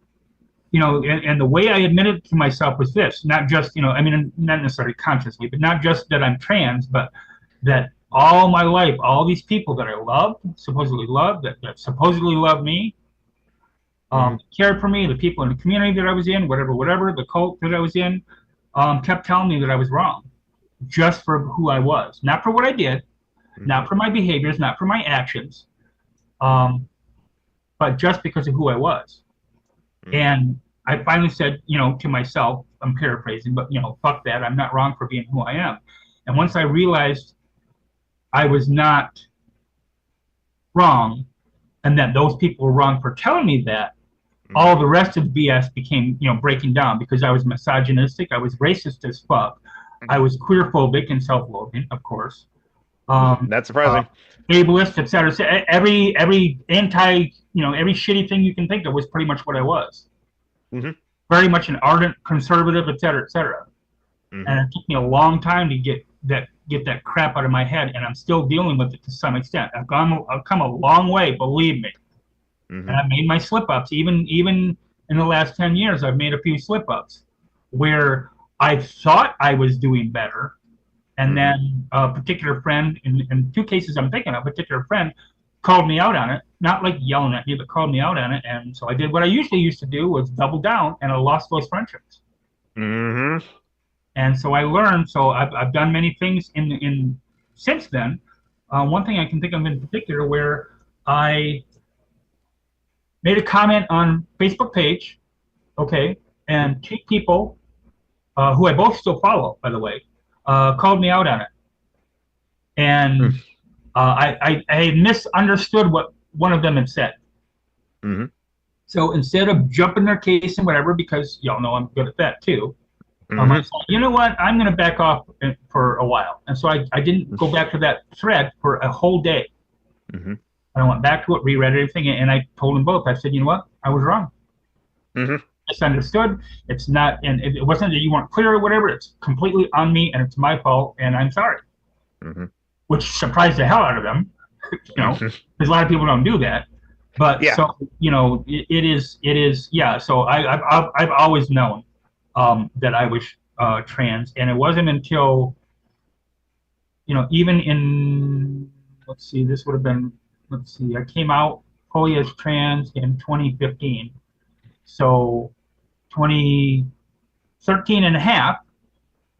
Speaker 5: and the way I admitted to myself was this: not just, I mean, not necessarily consciously, but not just that I'm trans, but that all my life, all these people that I loved, supposedly loved, that supposedly loved me, cared for me, the people in the community that I was in, whatever, the cult that I was in, kept telling me that I was wrong. Just for who I was, not for what I did, not for my behaviors, not for my actions, but just because of who I was. And I finally said, to myself, I'm paraphrasing, but fuck that, I'm not wrong for being who I am. And once I realized I was not wrong, and that those people were wrong for telling me that, all the rest of the BS became, breaking down, because I was misogynistic, I was racist as fuck. I was queerphobic and self-loathing, of course.
Speaker 3: That's surprising.
Speaker 5: Ableist, etc. So every anti, every shitty thing you can think of was pretty much what I was. Very much an ardent conservative, etc., etc. And it took me a long time to get that crap out of my head, and I'm still dealing with it to some extent. I've come a long way, believe me. And I've made my slip-ups. Even in the last 10 years, I've made a few slip-ups where I thought I was doing better, and then a particular friend, in 2 cases I'm thinking of, a particular friend called me out on it, not like yelling at me, but called me out on it, and so I did what I usually used to do, was double down, and I lost those friendships. And so I learned, so I've done many things in since then. One thing I can think of in particular where I made a comment on Facebook page, okay, and 2 people, who I both still follow, by the way, called me out on it. And I had misunderstood what one of them had said. So instead of jumping their case and whatever, because y'all know I'm good at that too, I said, you know what, I'm going to back off for a while. And so I didn't go back to that thread for a whole day. And I went back to it, reread everything, and I told them both, I said, you know what, I was wrong. Misunderstood. It's not, and it wasn't that you weren't clear or whatever. It's completely on me, and it's my fault, and I'm sorry. Which surprised the hell out of them, because a lot of people don't do that. But so it is. Yeah. So I've always known that I was trans, and it wasn't until even in this would have been I came out fully as trans in 2015. So 2013 and a half,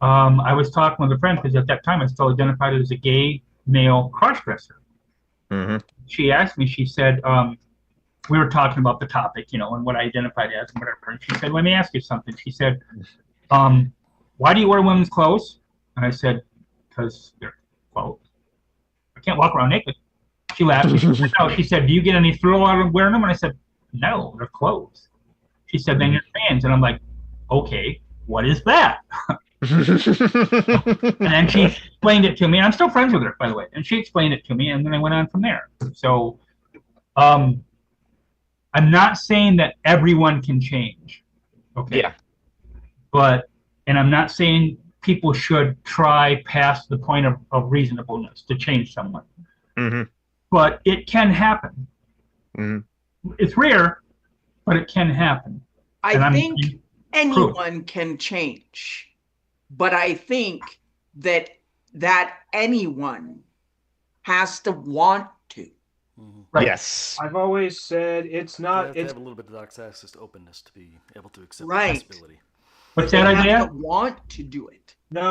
Speaker 5: I was talking with a friend, because at that time I still identified as a gay male crossdresser. She asked me, she said, we were talking about the topic, and what I identified as and whatever. And she said, let me ask you something. She said, why do you wear women's clothes? And I said, because they're clothes. I can't walk around naked. She laughed. She said, do you get any thrill out of wearing them? And I said, no, they're clothes. She said, then you're trans. And I'm like, okay. what is that? And then she explained it to me. I'm still friends with her, by the way. And she explained it to me, and then I went on from there. So I'm not saying that everyone can change. Okay.
Speaker 3: Yeah.
Speaker 5: And I'm not saying people should try past the point of reasonableness to change someone.
Speaker 3: Mm-hmm.
Speaker 5: But it can happen.
Speaker 3: Mm-hmm.
Speaker 5: It's rare, but it can happen.
Speaker 2: I think anyone can change, but I think that anyone has to want to.
Speaker 5: Right.
Speaker 3: Yes.
Speaker 1: I've always said it's
Speaker 4: You
Speaker 1: not.
Speaker 4: have to
Speaker 1: It's
Speaker 4: have a little bit of access to openness to be able to accept
Speaker 2: Right.
Speaker 4: the possibility.
Speaker 5: What's
Speaker 2: They
Speaker 5: that
Speaker 2: have
Speaker 5: idea?
Speaker 2: to want to do it.
Speaker 1: no.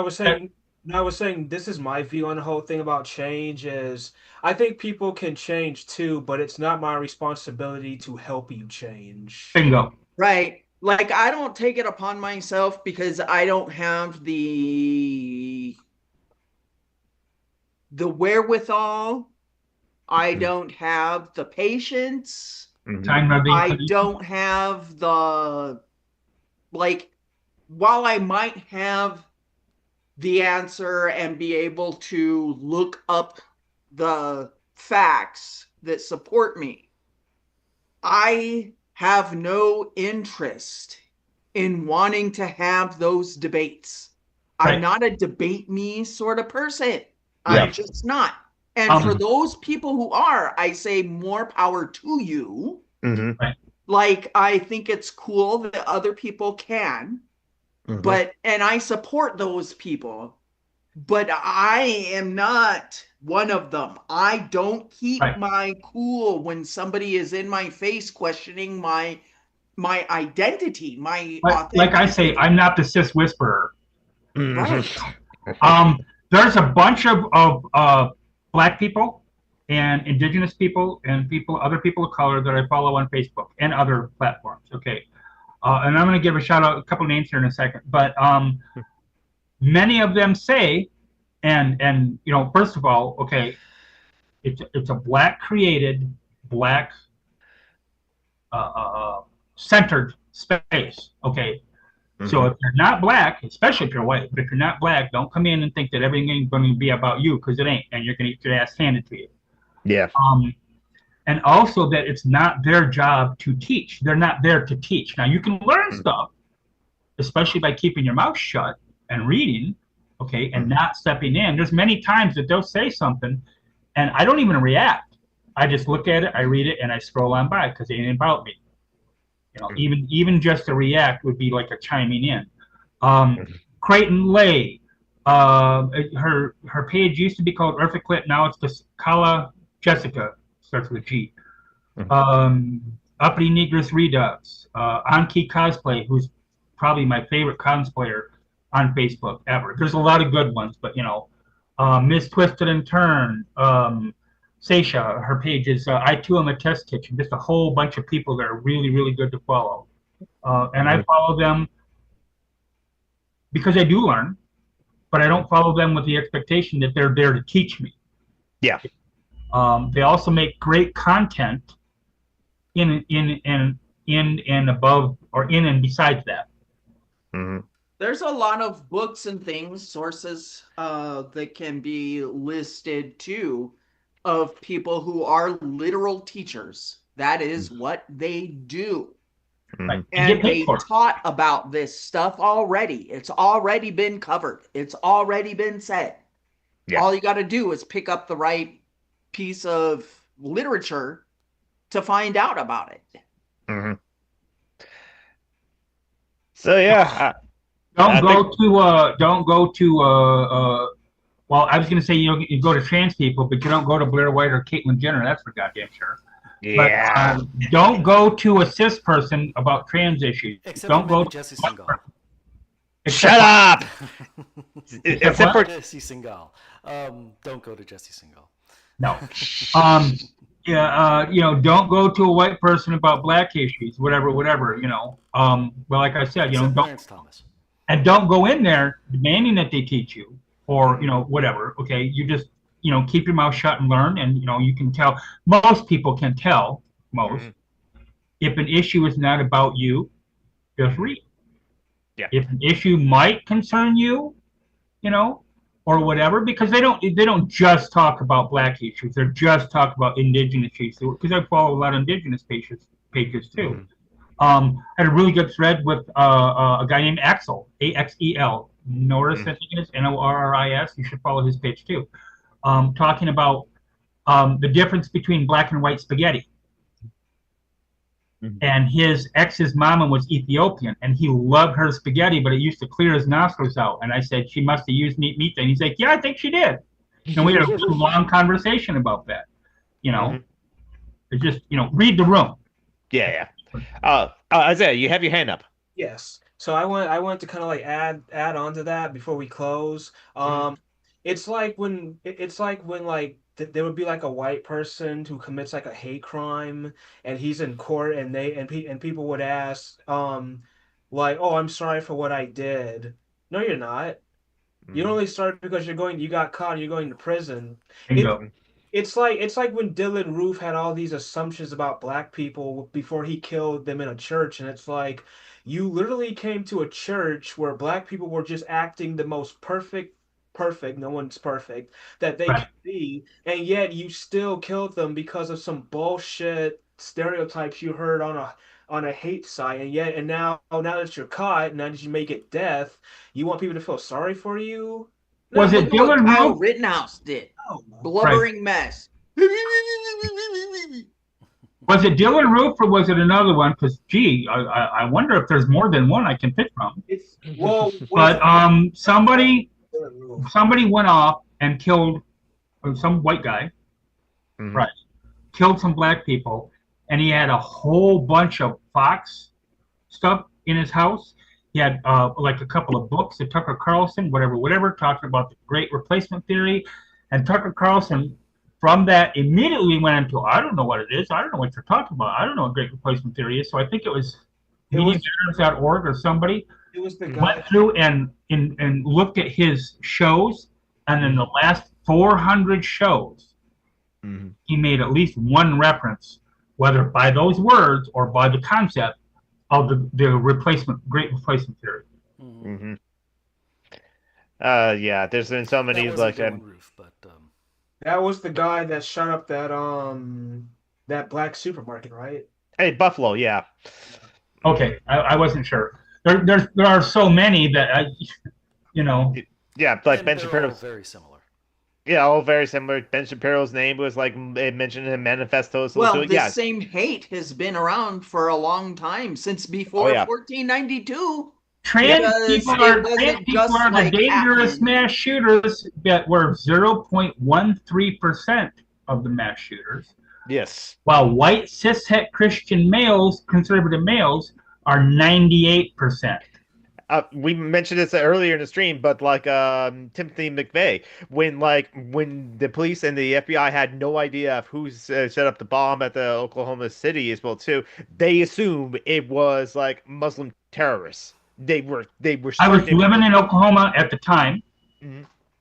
Speaker 1: I was saying this is my view on the whole thing about change. Is I think people can change too, but it's not my responsibility to help you change.
Speaker 5: Bingo.
Speaker 2: Right. Like, I don't take it upon myself because I don't have the wherewithal. I don't have the patience.
Speaker 3: Mm-hmm.
Speaker 5: Time of
Speaker 2: I
Speaker 5: inclination.
Speaker 2: don't have the, like, while I might have the answer and be able to look up the facts that support me, I have no interest in wanting to have those debates.
Speaker 5: Right.
Speaker 2: I'm not a debate me sort of person.
Speaker 3: Yeah.
Speaker 2: I'm just not. And for those people who are, I say more power to you.
Speaker 3: Mm-hmm.
Speaker 2: Like, I think it's cool that other people can,
Speaker 3: Mm-hmm.
Speaker 2: and I support those people, but I am not one of them. I don't keep
Speaker 5: Right.
Speaker 2: my cool when somebody is in my face questioning my identity, my
Speaker 5: Like I say,
Speaker 2: authenticity.
Speaker 5: I'm not the cis whisperer.
Speaker 3: Mm-hmm.
Speaker 5: There's a bunch of black people and indigenous people and other people of color that I follow on Facebook and other platforms. Okay. And I'm going to give a shout out, a couple names here in a second, but many of them say, and you know, first of all, okay, it's a black created, black centered space. Okay. So if you're not black, especially if you're white, but if you're not black, don't come in and think that everything is going to be about you, because it ain't, and you're going to get your ass handed to you.
Speaker 3: Yeah.
Speaker 5: And also that it's not their job to teach. They're not there to teach. Now you can learn stuff, especially by keeping your mouth shut and reading, okay, and not stepping in. There's many times that they'll say something, and I don't even react. I just look at it, I read it, and I scroll on by because it ain't about me. You know, even just to react would be like a chiming in. Creighton Lay, her page used to be called Earthiclit, now it's just Kala Jessica, starts with a G. Uppity Negress Redux, Anki Cosplay, who's probably my favorite cosplayer on Facebook ever. There's a lot of good ones, but you know, Miss Twisted and Turned, Seisha, her page is I Too Am a Test Kitchen. Just a whole bunch of people that are really, really good to follow. And I follow them because I do learn, but I don't follow them with the expectation that they're there to teach me.
Speaker 3: Yeah.
Speaker 5: They also make great content in and above, or in and besides that.
Speaker 3: Mm-hmm.
Speaker 2: There's a lot of books and things, sources that can be listed too, of people who are literal teachers. That is what they do.
Speaker 5: Right.
Speaker 2: And they taught about this stuff already. It's already been covered. It's already been said. Yeah. All you got to do is pick up the right piece of literature to find out about it.
Speaker 3: Mm-hmm. So yeah,
Speaker 5: don't go to well, I was going to say you go to trans people, but you don't go to Blair White or Caitlyn Jenner. That's for goddamn sure.
Speaker 3: Yeah.
Speaker 5: But, don't go to a cis person about trans issues.
Speaker 4: Except
Speaker 5: don't go to
Speaker 4: Jesse Singal.
Speaker 3: Shut up.
Speaker 4: Except for Jesse Singal. Don't go to Jesse Singal.
Speaker 5: No. Yeah. You know, don't go to a white person about black issues, whatever. You know. Well, like I said, you know, don't go in there demanding that they teach you, or you know, whatever. Okay, you just, you know, keep your mouth shut and learn, and you know, you can tell. Most people can tell. If an issue is not about you, just read.
Speaker 3: Yeah.
Speaker 5: If an issue might concern you, you know, or whatever, because they don't just talk about black issues. They're just talk about indigenous issues. Because I follow a lot of indigenous pages too. I had a really good thread with a guy named Axel, Axel, Norris, I think it is, Norris. You should follow his page too. Talking about the difference between black and white spaghetti. And his ex's mama was Ethiopian, and he loved her spaghetti, but it used to clear his nostrils out. And I said, she must have used neat meat. And he's like, yeah, I think she did. And we had a really long conversation about that. You know, it's just, you know, read the room.
Speaker 3: Yeah. Isaiah, you have your hand up.
Speaker 1: Yes. So I want to kind of like add on to that before we close. It's like when like there would be like a white person who commits like a hate crime and he's in court and people would ask like, "Oh, I'm sorry for what I did." No, you're not. You don't only start because you got caught, you're going to prison.
Speaker 5: Bingo.
Speaker 1: It's like when Dylan Roof had all these assumptions about black people before he killed them in a church, and it's like you literally came to a church where black people were just acting the most perfect, no one's perfect, that they could be, and yet you still killed them because of some bullshit stereotypes you heard on a hate site, and now that you're caught, now that you make it death, you want people to feel sorry for you?
Speaker 5: Was it Dylan
Speaker 2: Kyle
Speaker 5: Roof?
Speaker 2: Rittenhouse did?
Speaker 1: No.
Speaker 2: Blubbering mess.
Speaker 5: Was it Dylan Roof or was it another one? Because gee, I wonder if there's more than one I can pick from. But somebody went off and killed some white guy, right? Killed some black people, and he had a whole bunch of Fox stuff in his house. He had like a couple of books that Tucker Carlson, whatever, talking about the Great Replacement Theory, and Tucker Carlson. From that, immediately went into, I don't know what it is. I don't know what you're talking about. I don't know what Great Replacement Theory is. So I think it was MediaMatters.org or somebody.
Speaker 1: It was the guy
Speaker 5: went through and looked at his shows, and in the last 400 shows, he made at least one reference, whether by those words or by the concept of the Great Replacement Theory.
Speaker 3: Yeah, there's been so many like that.
Speaker 1: That was the guy that shot up that black supermarket, right?
Speaker 3: Hey, Buffalo, yeah.
Speaker 5: Okay, I wasn't sure. There are so many that you know.
Speaker 3: Yeah, like Ben Shapiro.
Speaker 4: Very similar.
Speaker 3: Yeah, all very similar. Ben Shapiro's name was like mentioned in manifestos.
Speaker 2: Well, the same hate has been around for a long time, since before 1492.
Speaker 5: Trans people are the dangerous mass shooters that were 0.13% of the mass shooters.
Speaker 3: Yes. While
Speaker 5: white cishet Christian males, conservative males, are 98%.
Speaker 3: We mentioned this earlier in the stream, but like Timothy McVeigh, when the police and the FBI had no idea of who set up the bomb at the Oklahoma City as well too, they assumed it was like Muslim terrorists. They were.
Speaker 5: I was living in Oklahoma at the time,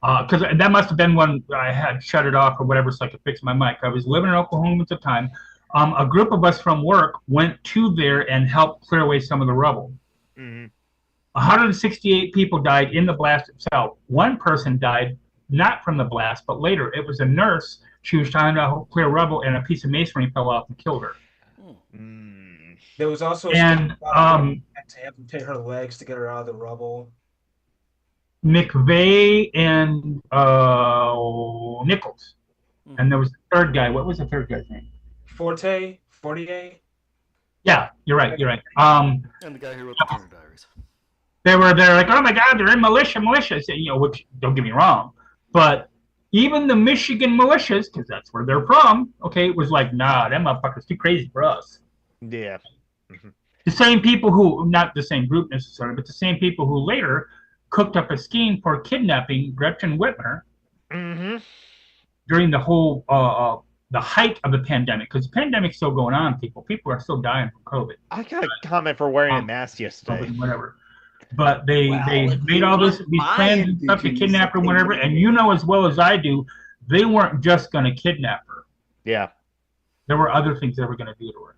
Speaker 5: because that must have been when I had shut it off or whatever, so I could fix my mic. I was living in Oklahoma at the time. A group of us from work went to there and helped clear away some of the rubble. 168 people died in the blast itself. One person died not from the blast, but later. It was a nurse. She was trying to clear rubble, and a piece of masonry fell off and killed her.
Speaker 1: There was also
Speaker 5: and
Speaker 1: to amputate her legs to get her out of the rubble.
Speaker 5: McVeigh and Nichols, and there was the third guy. What was the third guy's name?
Speaker 1: Fortier.
Speaker 5: Yeah, you're right.
Speaker 4: And the guy who wrote the Turner Diaries.
Speaker 5: They're like, oh my God, they're in militia. You know, which don't get me wrong, but even the Michigan militias, because that's where they're from, okay, it was like, nah, them motherfuckers too crazy for us.
Speaker 3: Yeah.
Speaker 5: The same people who, not the same group necessarily, but the same people who later cooked up a scheme for kidnapping Gretchen Whitmer during the whole, the height of the pandemic, because the pandemic's still going on, people are still dying from COVID.
Speaker 3: I got a comment for wearing a mask yesterday.
Speaker 5: Whatever. But they made all these plans and stuff to kidnap her, whatever, and you know as well as I do, they weren't just going to kidnap her.
Speaker 3: Yeah.
Speaker 5: There were other things they were going to do to her.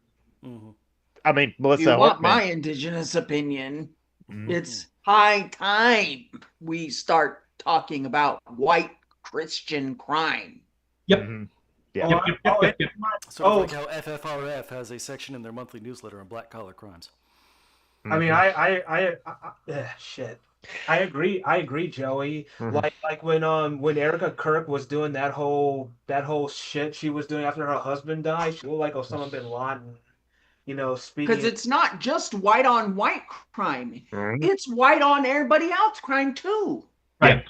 Speaker 3: I mean, Melissa,
Speaker 2: you want my indigenous opinion? It's high time we start talking about white Christian crime.
Speaker 5: Yep.
Speaker 3: Mm-hmm. Yeah.
Speaker 5: Yep, yep, yep, yep, yep.
Speaker 4: Sort of
Speaker 1: Oh.
Speaker 4: like how FFRF has a section in their monthly newsletter on black collar crimes.
Speaker 1: I mean, shit. I agree, Joey. Like when Erica Kirk was doing that whole shit she was doing after her husband died, she looked like Osama bin Laden,
Speaker 2: Because
Speaker 1: speaking.
Speaker 2: it's not just white on white crime.
Speaker 3: Mhm.
Speaker 2: It's white on everybody else crime too.
Speaker 5: Right.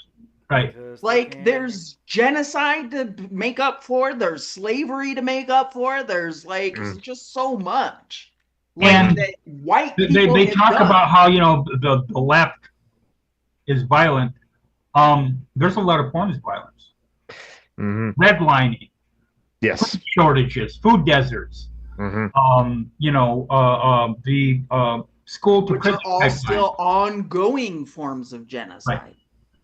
Speaker 5: Right.
Speaker 4: Because they
Speaker 2: Like
Speaker 4: can't-
Speaker 2: there's genocide to make up for, there's slavery to make up for, there's like just so much. Like
Speaker 5: And
Speaker 2: that white
Speaker 5: They
Speaker 2: people have
Speaker 5: talk
Speaker 2: done.
Speaker 5: about how the left is violent. There's a lot of forms of violence. Redlining,
Speaker 3: Yes.
Speaker 5: food shortages, food deserts. The school to
Speaker 2: which are
Speaker 5: prison
Speaker 2: all
Speaker 5: pipeline.
Speaker 2: still ongoing forms of genocide.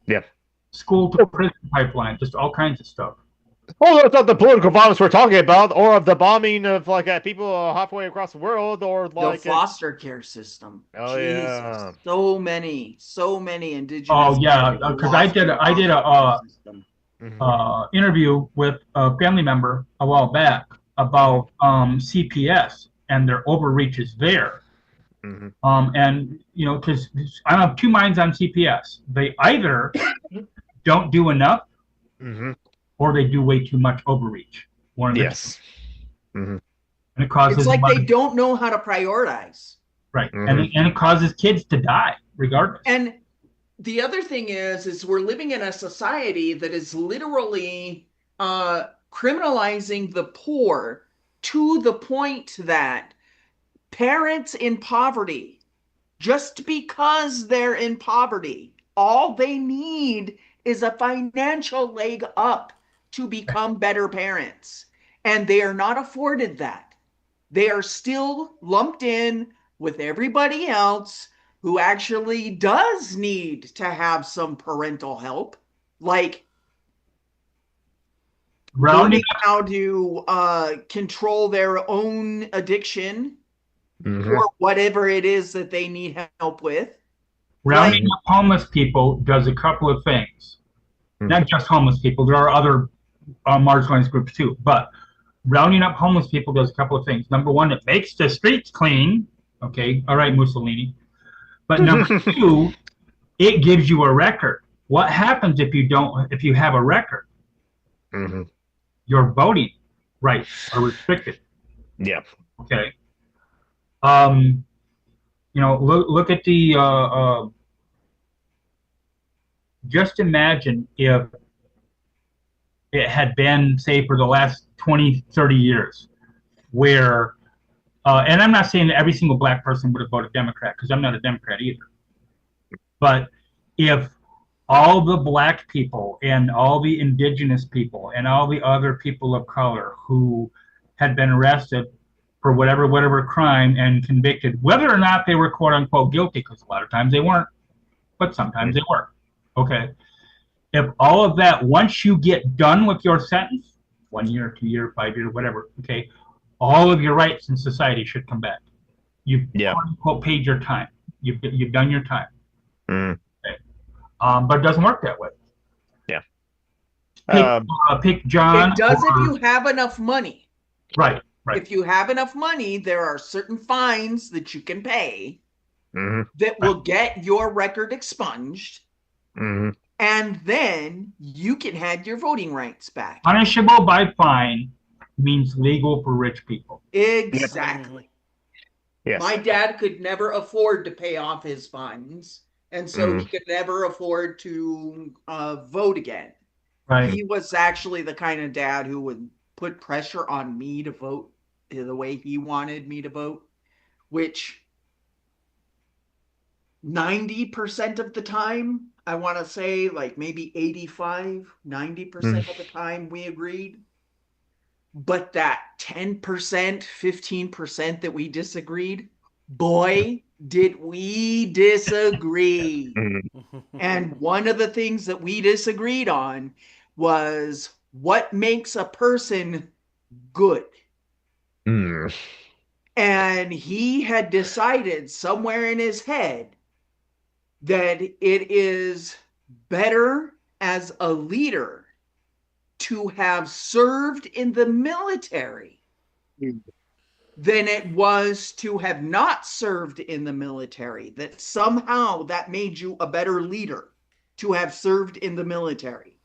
Speaker 3: Yeah.
Speaker 5: School to prison pipeline, just all kinds of stuff.
Speaker 3: Oh, that's not the political violence we're talking about, or of the bombing of people halfway across the world, or like
Speaker 2: The foster care system.
Speaker 3: Oh,
Speaker 2: Jesus,
Speaker 3: yeah.
Speaker 2: so many indigenous.
Speaker 5: Oh yeah,
Speaker 2: people
Speaker 5: because I
Speaker 2: lost
Speaker 5: did
Speaker 2: their
Speaker 5: a
Speaker 2: foster system.
Speaker 5: interview with a family member a while back about CPS and their overreaches there. And because I'm of two minds on CPS. They either don't do enough, or they do way too much overreach. One of the
Speaker 3: Yes.
Speaker 5: and it causes
Speaker 2: It's like
Speaker 5: money.
Speaker 2: they don't know how to prioritize.
Speaker 5: Right, and it causes kids to die regardless.
Speaker 2: And the other thing is we're living in a society that is literally criminalizing the poor to the point that parents in poverty, just because they're in poverty, all they need is a financial leg up to become better parents. And they are not afforded that. They are still lumped in with everybody else who actually does need to have some parental help, like learning how to control their own addiction or whatever it is that they need help with.
Speaker 5: Rounding up homeless people does a couple of things. Not just homeless people. There are other marginalized groups too. But rounding up homeless people does a couple of things. Number one, it makes the streets clean. Okay, all right, Mussolini. But number two, it gives you a record. What happens if you have a record? Your voting rights are restricted.
Speaker 3: Yeah.
Speaker 5: Okay. Look at the just imagine if it had been, say, for the last 20, 30 years, where, and I'm not saying that every single black person would have voted Democrat, because I'm not a Democrat either. But if all the black people and all the indigenous people and all the other people of color who had been arrested for whatever crime and convicted, whether or not they were quote unquote guilty, because a lot of times they weren't, but sometimes they were. Okay. If all of that, once you get done with your sentence, 1 year, 2 year, 5 year, whatever, okay, all of your rights in society should come back. You've quote unquote paid your time. You've done your time. Okay. But it doesn't work that way.
Speaker 3: Yeah.
Speaker 5: Pick John.
Speaker 2: It does if you have enough money.
Speaker 5: Right.
Speaker 2: If you have enough money, there are certain fines that you can pay that will get your record expunged. And then you can have your voting rights back.
Speaker 5: Punishable by fine means legal for rich people.
Speaker 2: Exactly.
Speaker 3: Yes.
Speaker 2: My dad could never afford to pay off his fines, and so he could never afford to vote again.
Speaker 5: Right.
Speaker 2: He was actually the kind of dad who would put pressure on me to vote the way he wanted me to vote, which 90% of the time, I want to say like maybe 85-90% of the time we agreed. But that 10%, 15% that we disagreed, boy, did we disagree. And one of the things that we disagreed on was what makes a person good. And he had decided somewhere in his head that it is better as a leader to have served in the military than it was to have not served in the military. That somehow that made you a better leader to have served in the military.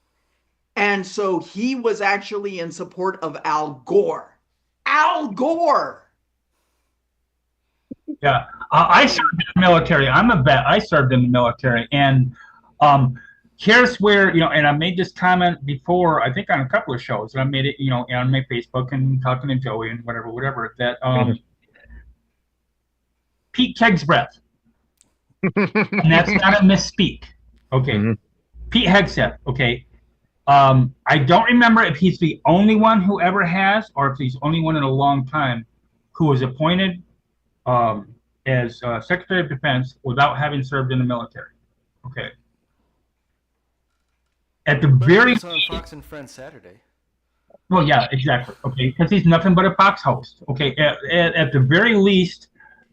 Speaker 2: And so he was actually in support of Al Gore. Al Gore!
Speaker 5: Yeah, I served in the military. I'm a vet. I served in the military, and here's where, and I made this comment before, I think on a couple of shows, and I made it, on my Facebook and talking to Joey and whatever, that Pete Keg's breath, and that's not a misspeak. Okay, Pete Hegseth. Okay, I don't remember if he's the only one who ever has, or if he's the only one in a long time who was appointed as Secretary of Defense without having served in the military. Okay. At the very
Speaker 4: least, on Fox and Friends Saturday.
Speaker 5: Well, yeah, exactly. Okay, because he's nothing but a Fox host. Okay, at the very least,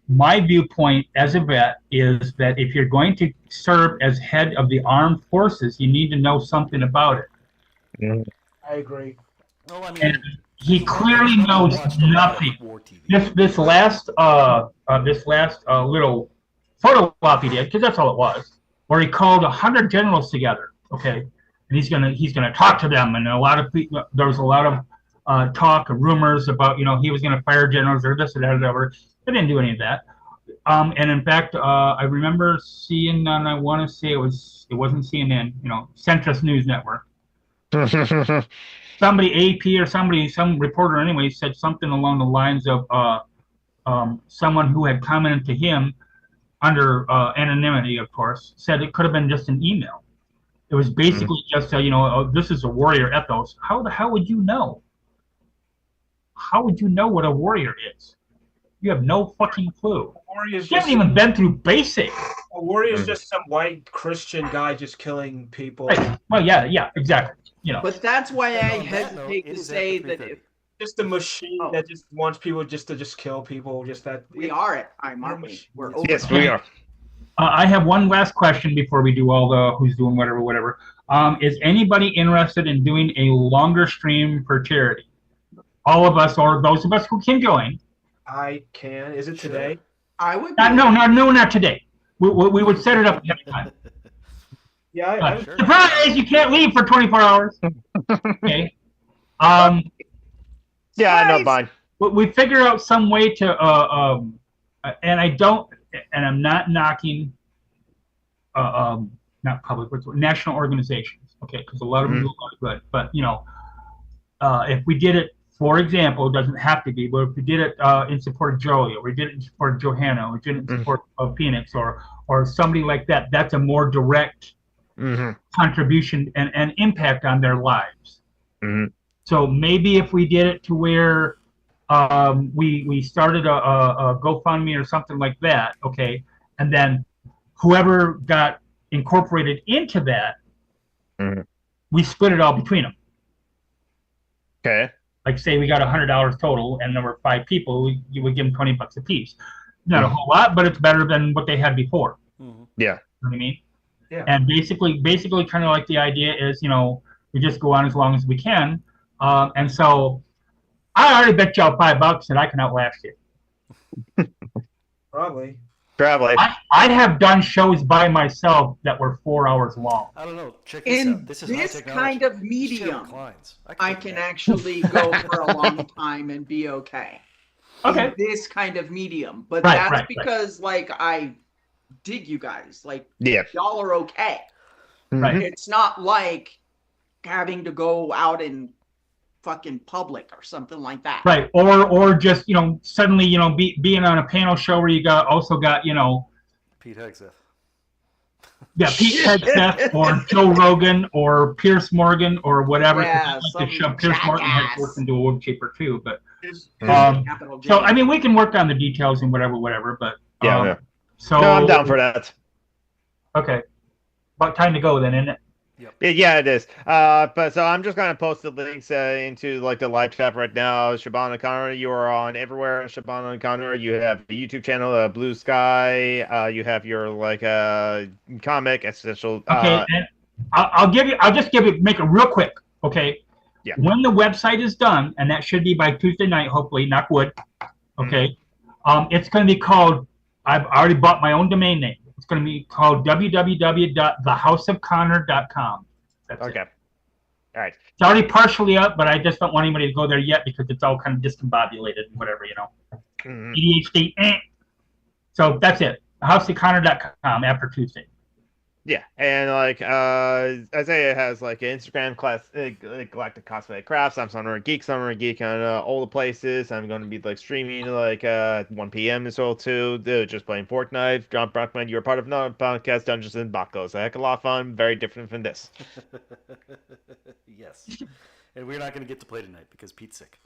Speaker 5: my viewpoint as a vet is that if you're going to serve as head of the armed forces, you need to know something about it.
Speaker 1: I agree.
Speaker 4: Oh, I mean,
Speaker 5: and he clearly knows nothing. This last little photo op he did, because that's all it was, where he called 100 generals together. Okay, and he's gonna talk to them, and a lot of people, there was a lot of talk of rumors about he was gonna fire generals or this or that or whatever. They didn't do any of that. And in fact, I remember seeing on, I want to say it wasn't CNN, Centrist News Network. Somebody, AP or some reporter anyway, said something along the lines of someone who had commented to him under anonymity, of course, said it could have been just an email. It was basically just this is a warrior ethos. How the hell would you know? How would you know what a warrior is? You have no fucking clue. You haven't even been through basic.
Speaker 1: A warrior is just some white Christian guy just killing people.
Speaker 5: Right. Well, yeah, exactly.
Speaker 2: But that's why I hesitate to say that if
Speaker 1: just a machine that just wants people to kill people. Just that
Speaker 2: we are at time, aren't we? We're over.
Speaker 3: Yes, we are.
Speaker 5: I have one last question before we do all the who's doing whatever. Is anybody interested in doing a longer stream for charity? All of us, or those of us who can join.
Speaker 1: I can. Is it today?
Speaker 2: I would.
Speaker 5: No, not today. We would set it up next time.
Speaker 1: Yeah.
Speaker 5: Sure. Surprise! You can't leave for 24 hours. Okay.
Speaker 3: Yeah, I know, fine.
Speaker 5: We figure out some way to and I don't, and I'm not knocking not public, national organizations. Okay, because a lot of them do a lot of good. But if we did it, for example, it doesn't have to be, but if we did it in support of Joey, or we did it in support of Johanna, or we did it in support of Phoenix, or somebody like that, that's a more direct contribution and impact on their lives. So maybe if we did it to where we started a GoFundMe or something like that, okay, and then whoever got incorporated into that, we split it all between them.
Speaker 3: Okay.
Speaker 5: Like, say we got $100 total, and there were 5 people, you would give them $20 a piece. Not a whole lot, but it's better than what they had before.
Speaker 3: Yeah.
Speaker 5: You know what I mean?
Speaker 1: Yeah.
Speaker 5: And basically, kind of like the idea is, we just go on as long as we can. And so, I already bet y'all $5 that I can outlast you.
Speaker 1: Probably.
Speaker 5: I have done shows by myself that were 4 hours long.
Speaker 4: I don't know. Check this out.
Speaker 2: This
Speaker 4: is
Speaker 2: kind of medium, I can actually go for a long time and be okay.
Speaker 5: Okay.
Speaker 2: In this kind of medium, but that's because like I dig you guys. Like y'all are okay.
Speaker 5: Right.
Speaker 2: It's not like having to go out in fucking public or something like that.
Speaker 5: Right. Or just, suddenly, being on a panel show where you also got,
Speaker 4: Pete Hegseth.
Speaker 5: Yeah, Pete Hegseth or Joe Rogan or Pierce Morgan or whatever.
Speaker 2: Yeah,
Speaker 5: Pierce Morgan has worked into a wood chipper too, but so I mean we can work on the details and whatever, but
Speaker 3: yeah.
Speaker 5: So
Speaker 3: no, I'm down for that.
Speaker 5: Okay. About time to go then, isn't it?
Speaker 3: Yeah, it is. But so I'm just gonna post the links into like the live chat right now. Shaban O'Connor, you are on everywhere. Shaban O'Connor, you have a YouTube channel, Blue Sky. You have your like comic essential.
Speaker 5: Okay, and I'll just make it real quick. Okay,
Speaker 3: Yeah.
Speaker 5: when the website is done, and that should be by Tuesday night, hopefully, knock wood. Okay, it's going to be called. I've already bought my own domain name. It's going to be called www.thehouseofconnor.com. That's
Speaker 3: Okay.
Speaker 5: it.
Speaker 3: All right.
Speaker 5: It's already partially up, but I just don't want anybody to go there yet because it's all kind of discombobulated and whatever, ADHD. So that's it. Houseofconnor.com after Tuesday.
Speaker 3: Yeah, and like Isaiah has like an Instagram class, Galactic Cosplay Crafts. I'm Summer Geek on all the places. I'm going to be like streaming like 1 p.m. as well too. Just playing Fortnite. John Brockman, you're part of another podcast, Dungeons and Debacles. A heck of a lot of fun. Very different from this.
Speaker 4: Yes. And we're not going to get to play tonight because Pete's sick.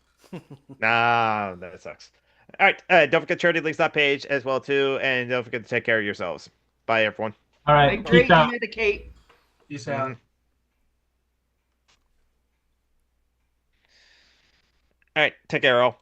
Speaker 3: Nah, that sucks. All right, don't forget charitylinks.page as well too, and don't forget to take care of yourselves. Bye, everyone.
Speaker 5: All right.
Speaker 2: Hydrate
Speaker 5: Peace out.
Speaker 2: and medicate.
Speaker 1: Peace out.
Speaker 3: All right, take care, all.